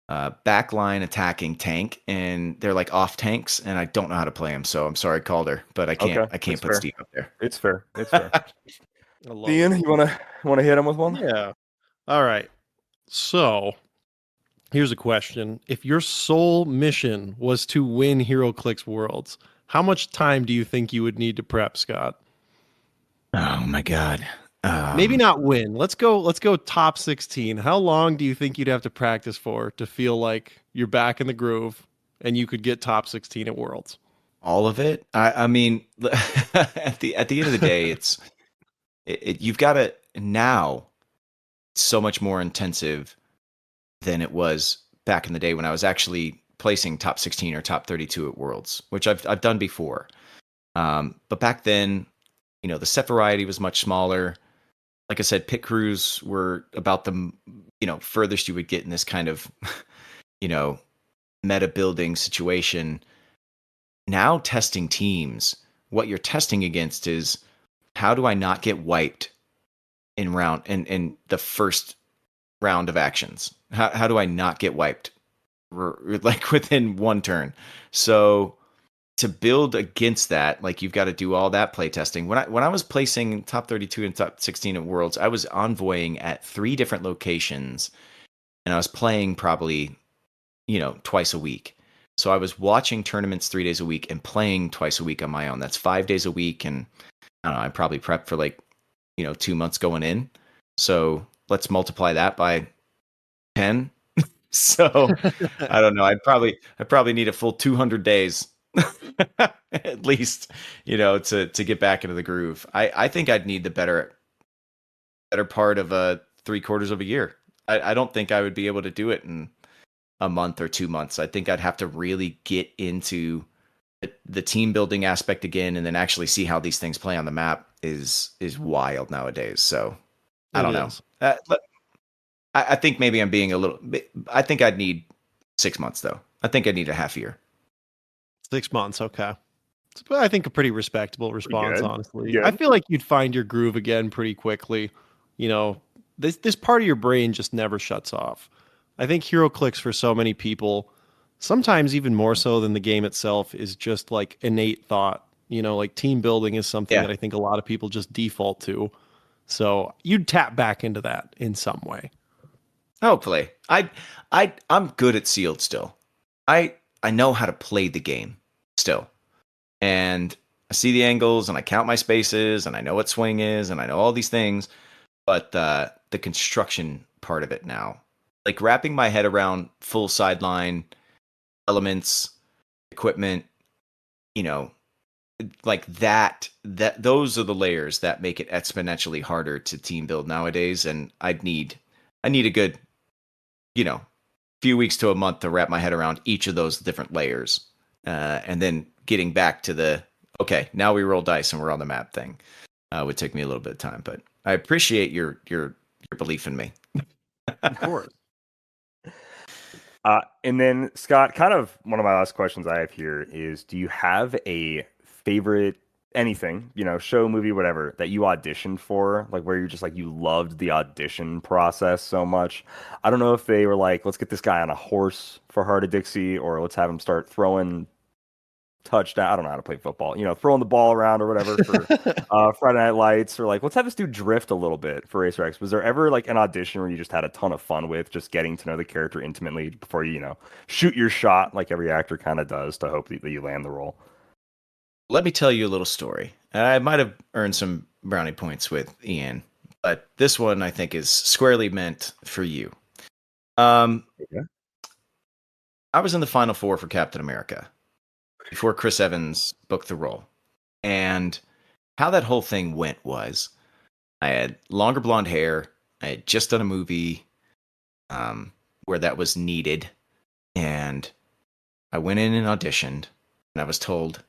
backline attacking tank, and they're like off tanks, and I don't know how to play them. So I'm sorry, Calder, but I can't. Okay, I can't that's put fair. Steve up there. It's fair. It's fair. I love Ian, it. you wanna hit him with one? Yeah. All right. So here's a question. If your sole mission was to win Heroclix Worlds, how much time do you think you would need to prep, Scott? Oh my god. Maybe not win. Let's go top 16. How long do you think you'd have to practice for to feel like you're back in the groove and you could get top 16 at Worlds? All of it. I mean, at the end of the day, you've got to now. It's so much more intensive than it was back in the day when I was actually placing top 16 or top 32 at Worlds, which I've done before. But back then, the set variety was much smaller. Like I said, pit crews were about the furthest you would get in this kind of meta building situation. Now testing teams, what you're testing against is how do I not get wiped in the first round of actions? How do I not get wiped like within one turn? So to build against that, like you've got to do all that play testing. When I was placing top 32 and top 16 at Worlds, I was envoying at 3 different locations, and I was playing probably twice a week. So I was watching tournaments 3 days a week and playing twice a week on my own. That's 5 days a week, and I don't know, I probably prepped for 2 months going in. So let's multiply that by 10. So I don't know. I probably need a full 200 days at least, to get back into the groove. I think I'd need the better part of 3/4 of a year. I don't think I would be able to do it in a month or 2 months. I think I'd have to really get into the team building aspect again, and then actually see how these things play on the map is wild nowadays. So I don't know. But I think maybe I'm being a little bit. I think I'd need 6 months though. I think I need a half year. 6 months, okay. It's, I think, a pretty respectable response, good. honestly. Good. I feel like you'd find your groove again pretty quickly. This part of your brain just never shuts off. I think Heroclix for so many people, sometimes even more so than the game itself, is just like innate thought. Like team building is something that I think a lot of people just default to. So you'd tap back into that in some way. Hopefully. I'm good at sealed still. I know how to play the game still. And I see the angles and I count my spaces and I know what swing is and I know all these things. But the construction part of it now, like wrapping my head around full sideline elements, equipment, like that those are the layers that make it exponentially harder to team build nowadays. And I need a good, few weeks to a month to wrap my head around each of those different layers, and then getting back to the okay, now we roll dice and we're on the map thing would take me a little bit of time. But I appreciate your belief in me. Of course. And then Scott, kind of one of my last questions I have here is: do you have a favorite anything, show, movie, whatever, that you auditioned for, like where you're just like you loved the audition process so much? I don't know if they were like, let's get this guy on a horse for Heart of Dixie, or let's have him start throwing touchdown. I don't know how to play football, throwing the ball around or whatever for Friday Night Lights, or like let's have this dude drift a little bit for Racer X. Was there ever like an audition where you just had a ton of fun with just getting to know the character intimately before you shoot your shot like every actor kind of does to hope that you land the role? Let me tell you a little story. I might have earned some brownie points with Ian, but this one I think is squarely meant for you. I I was in the final four for Captain America before Chris Evans booked the role. And how that whole thing went was I had longer blonde hair. I had just done a movie where that was needed. And I went in and auditioned. And I was told,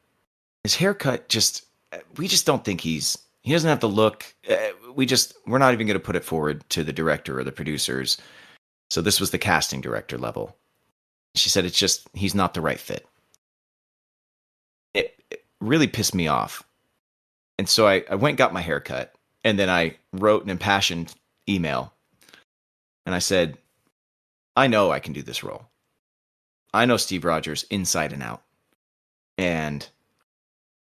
his haircut we just don't think he doesn't have the look. We're not even going to put it forward to the director or the producers. So this was the casting director level. She said, he's not the right fit. It really pissed me off. And so I went and got my hair cut. And then I wrote an impassioned email. And I said, I know I can do this role. I know Steve Rogers inside and out. And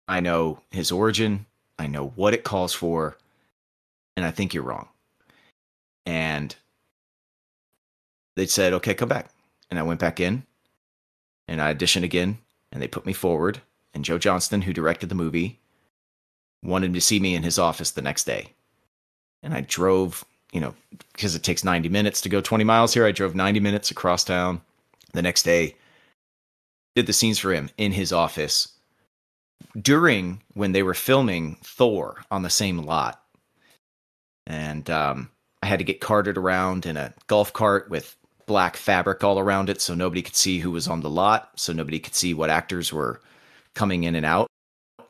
I know his origin. I know what it calls for. And I think you're wrong. And they said, okay, come back. And I went back in. And I auditioned again. And they put me forward. And Joe Johnston, who directed the movie, wanted to see me in his office the next day. And I drove, because it takes 90 minutes to go 20 miles here. I drove 90 minutes across town the next day, did the scenes for him in his office during when they were filming Thor on the same lot. And I had to get carted around in a golf cart with black fabric all around it so nobody could see who was on the lot, so nobody could see what actors were coming in and out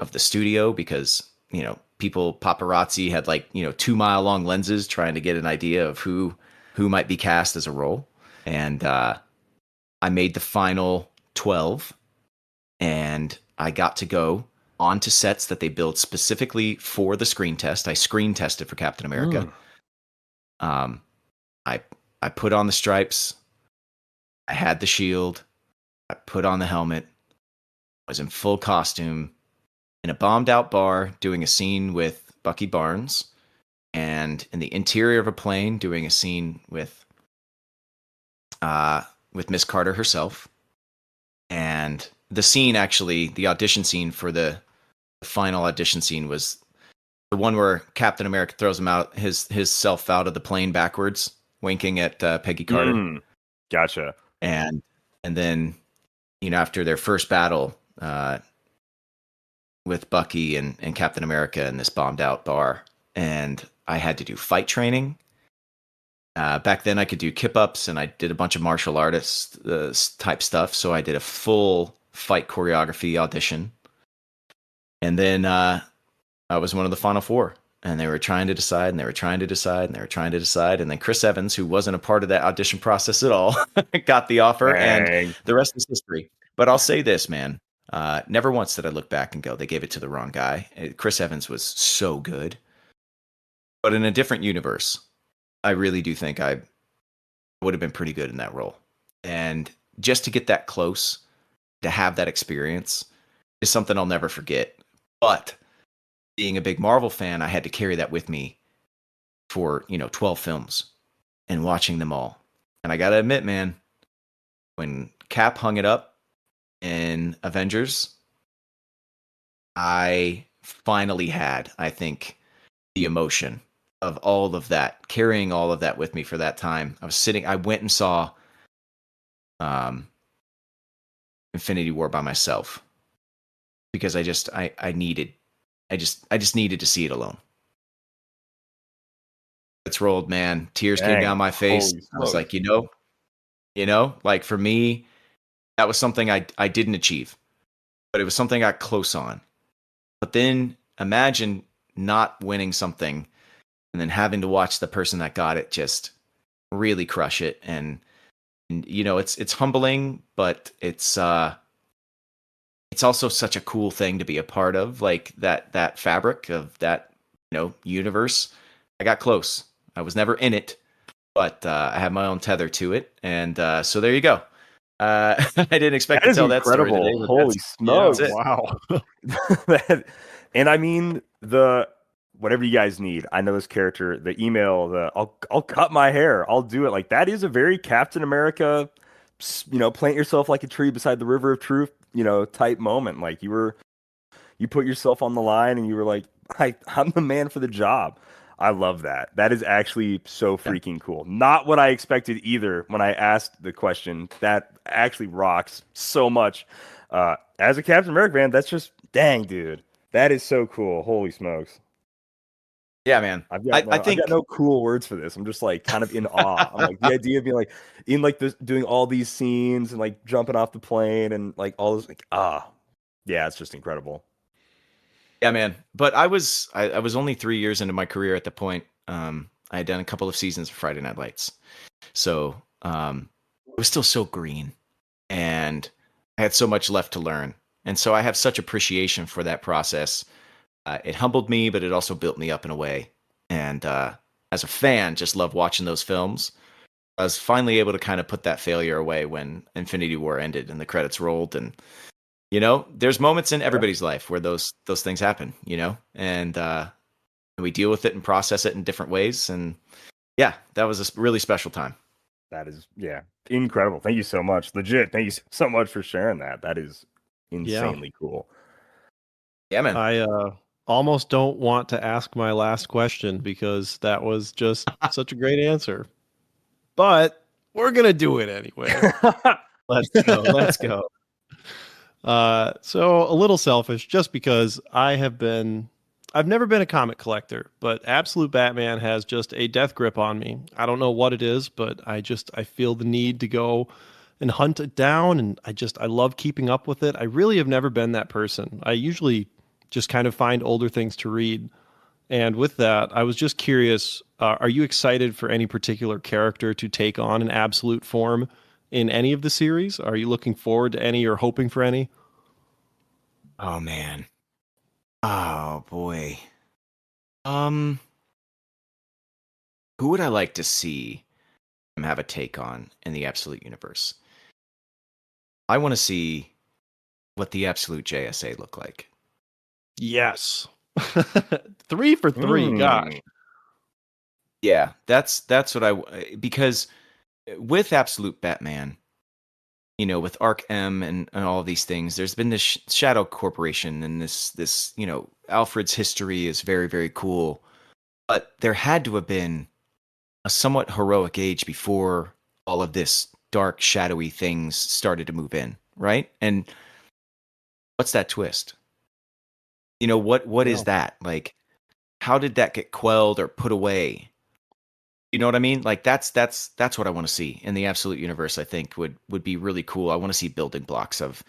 of the studio because, paparazzi had 2-mile long lenses trying to get an idea of who might be cast as a role. And I made the final 12 and I got to go onto sets that they built specifically for the screen test. I screen tested for Captain America. I put on the stripes. I had the shield. I put on the helmet. I was in full costume in a bombed out bar doing a scene with Bucky Barnes, and in the interior of a plane doing a scene with Miss Carter herself. And the scene, actually, the audition scene for the final audition scene was the one where Captain America throws him out, his self out of the plane backwards, winking at Peggy Carter. Gotcha. And then, after their first battle with Bucky and Captain America in this bombed out bar, and I had to do fight training. Back then I could do kip-ups, and I did a bunch of martial artist type stuff, so I did a full fight choreography audition. And then I was one of the final four, and they were trying to decide, and they were trying to decide, and they were trying to decide, and then Chris Evans, who wasn't a part of that audition process at all, got the offer, and the rest is history. But I'll say this, man. Never once did I look back and go, they gave it to the wrong guy. Chris Evans was so good. But in a different universe, I really do think I would have been pretty good in that role. And just to get that close, to have that experience, is something I'll never forget. But being a big Marvel fan, I had to carry that with me for, 12 films and watching them all. And I got to admit, man, when Cap hung it up in Avengers, I finally had, I think, the emotion of all of that, carrying all of that with me for that time. I went and saw Infinity War by myself because I just needed to see it alone. It's rolled, man. Tears came down my face. I was like, like for me, that was something I didn't achieve, but it was something I got close on. But then imagine not winning something and then having to watch the person that got it just really crush it. And it's humbling, but it's also such a cool thing to be a part of, like that fabric of that, universe. I got close. I was never in it, but I had my own tether to it. And so there you go. I didn't expect to tell that story today. Holy smokes. Wow. And I mean, whatever you guys need. I know this character, the email, I'll cut my hair. I'll do it. Like, that is a very Captain America, plant yourself like a tree beside the river of truth, type moment. Like, you put yourself on the line and you were like, I'm the man for the job. I love that. That is actually so freaking cool. Not what I expected either when I asked the question. That actually rocks so much. As a Captain America fan, that's just dang, dude. That is so cool. Holy smokes. Yeah, man. I've think got no cool words for this. I'm just like kind of in awe. I'm like the idea of being like in like this, doing all these scenes and like jumping off the plane and like all this like yeah, it's just incredible. Yeah, man. But I was only 3 years into my career at the point. I had done a couple of seasons of Friday Night Lights, so it was still so green, and I had so much left to learn. And so I have such appreciation for that process. It humbled me, but it also built me up in a way. And as a fan, just love watching those films. I was finally able to kind of put that failure away when Infinity War ended and the credits rolled. And there's moments in everybody's life where those things happen. And we deal with it and process it in different ways. And yeah, that was a really special time. That is, yeah, incredible. Thank you so much. Legit. Thank you so much for sharing that. That is insanely cool. Yeah, man. I almost don't want to ask my last question because that was just such a great answer. But we're going to do it anyway. Let's go. Let's go. So a little selfish just because I've never been a comic collector, but Absolute Batman has just a death grip on me. I don't know what it is, but I feel the need to go and hunt it down. And I love keeping up with it. I really have never been that person. I usually just kind of find older things to read. And with that, I was just curious, are you excited for any particular character to take on an absolute form in any of the series? Are you looking forward to any or hoping for any? Oh, man. Oh, boy. Who would I like to see him have a take on in the Absolute Universe? I want to see what the Absolute JSA look like. Yes. 3 for 3, gosh. Yeah, that's what because with Absolute Batman, with Arc M and all these things, there's been this Shadow Corporation and this Alfred's history is very, very cool. But there had to have been a somewhat heroic age before all of this dark, shadowy things started to move in, right? And what's that twist? What is that? Like, how did that get quelled or put away? You know what I mean? Like that's what I want to see in the Absolute Universe. I think would be really cool. I want to see building blocks of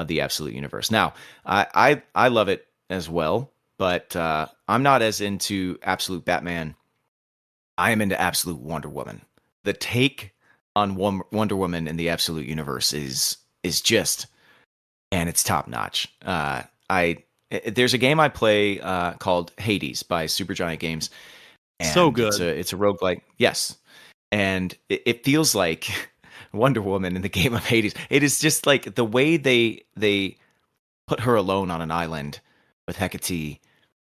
the Absolute Universe. Now, I love it as well, but I'm not as into Absolute Batman. I am into Absolute Wonder Woman. The take on Wonder Woman in the Absolute Universe is just, and it's top notch. There's a game I play called Hades by Supergiant Games. And so good. It's a roguelike. Yes. And it feels like Wonder Woman in the game of Hades. It is just like the way they put her alone on an island with Hecate,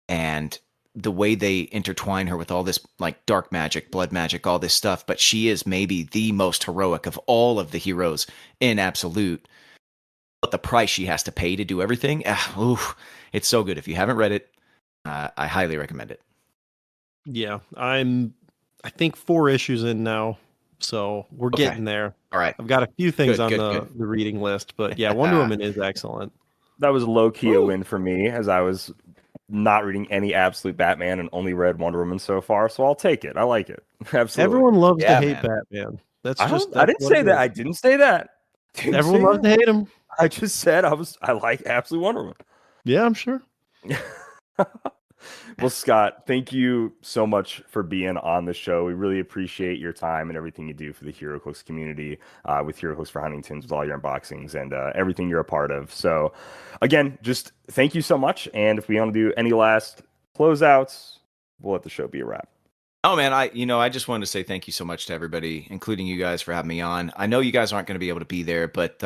and the way they intertwine her with all this like dark magic, blood magic, all this stuff. But she is maybe the most heroic of all of the heroes in Absolute. But the price she has to pay to do everything, it's so good. If you haven't read it, I highly recommend it. Yeah, I think 4 issues in now, so we're getting there. All right. I've got a few things Good, on the reading list, but yeah, Wonder Woman is excellent. That was low-key a win for me, as I was not reading any Absolute Batman and only read Wonder Woman so far, so I'll take it. I like it. Absolutely. Everyone loves to hate Batman. I didn't say that. I didn't say that. Everyone loves to hate him. I just said I like Absolute Wonder Woman. Yeah, I'm sure. Well, Scott, thank you so much for being on the show. We really appreciate your time and everything you do for the Heroclix community, with Heroclix for Huntingtons, with all your unboxings and everything you're a part of. So, again, just thank you so much. And if we want to do any last closeouts, we'll let the show be a wrap. Oh man, I just wanted to say thank you so much to everybody, including you guys, for having me on. I know you guys aren't going to be able to be there, but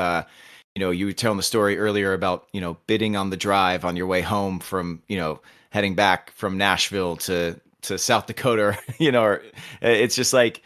you were telling the story earlier about bidding on the drive on your way home from heading back from Nashville to South Dakota. It's just like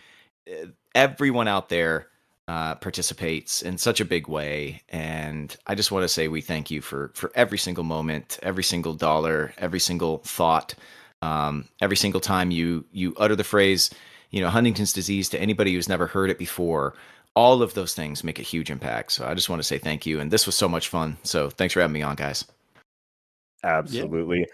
everyone out there participates in such a big way, and I just want to say we thank you for every single moment, every single dollar, every single thought. Every single time you utter the phrase, Huntington's disease to anybody who's never heard it before, all of those things make a huge impact. So I just want to say thank you. And this was so much fun. So thanks for having me on, guys. Absolutely.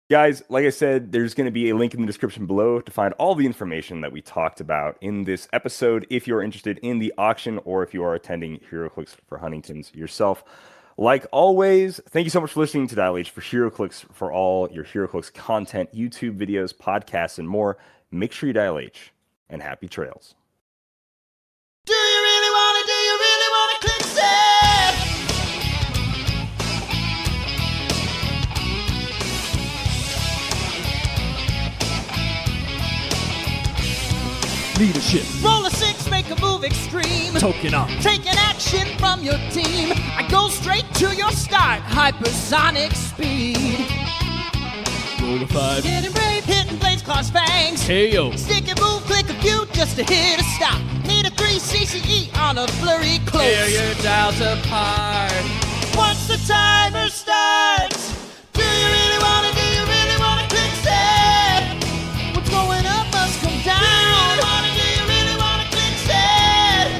Guys, like I said, there's going to be a link in the description below to find all the information that we talked about in this episode if you're interested in the auction or if you are attending Heroclix for Huntington's yourself. Like always, thank you so much for listening to Dial H for Heroclix for all your Heroclix content, YouTube videos, podcasts, and more. Make sure you dial H, and happy trails. Do you really wanna click save? Leadership. Roll a 6, make a move extreme. Token up. Take an action from your team. I go straight to your start. Hypersonic speed. Roll a 5. Getting brave, hitting blades, claws, fangs. KO. Stick and move, click a few just to hit a stop. Need a 3 CCE on a flurry close. Tear your dials apart. Once the timer starts, do you really wanna click save? What's going up must come down. Do you really wanna click save?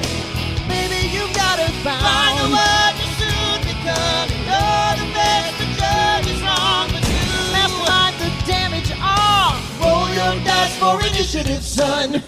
Baby, you gotta find the word you soon become. You're the best, the judge is wrong, but you amplify the damage on. Roll your dice for initiative, son.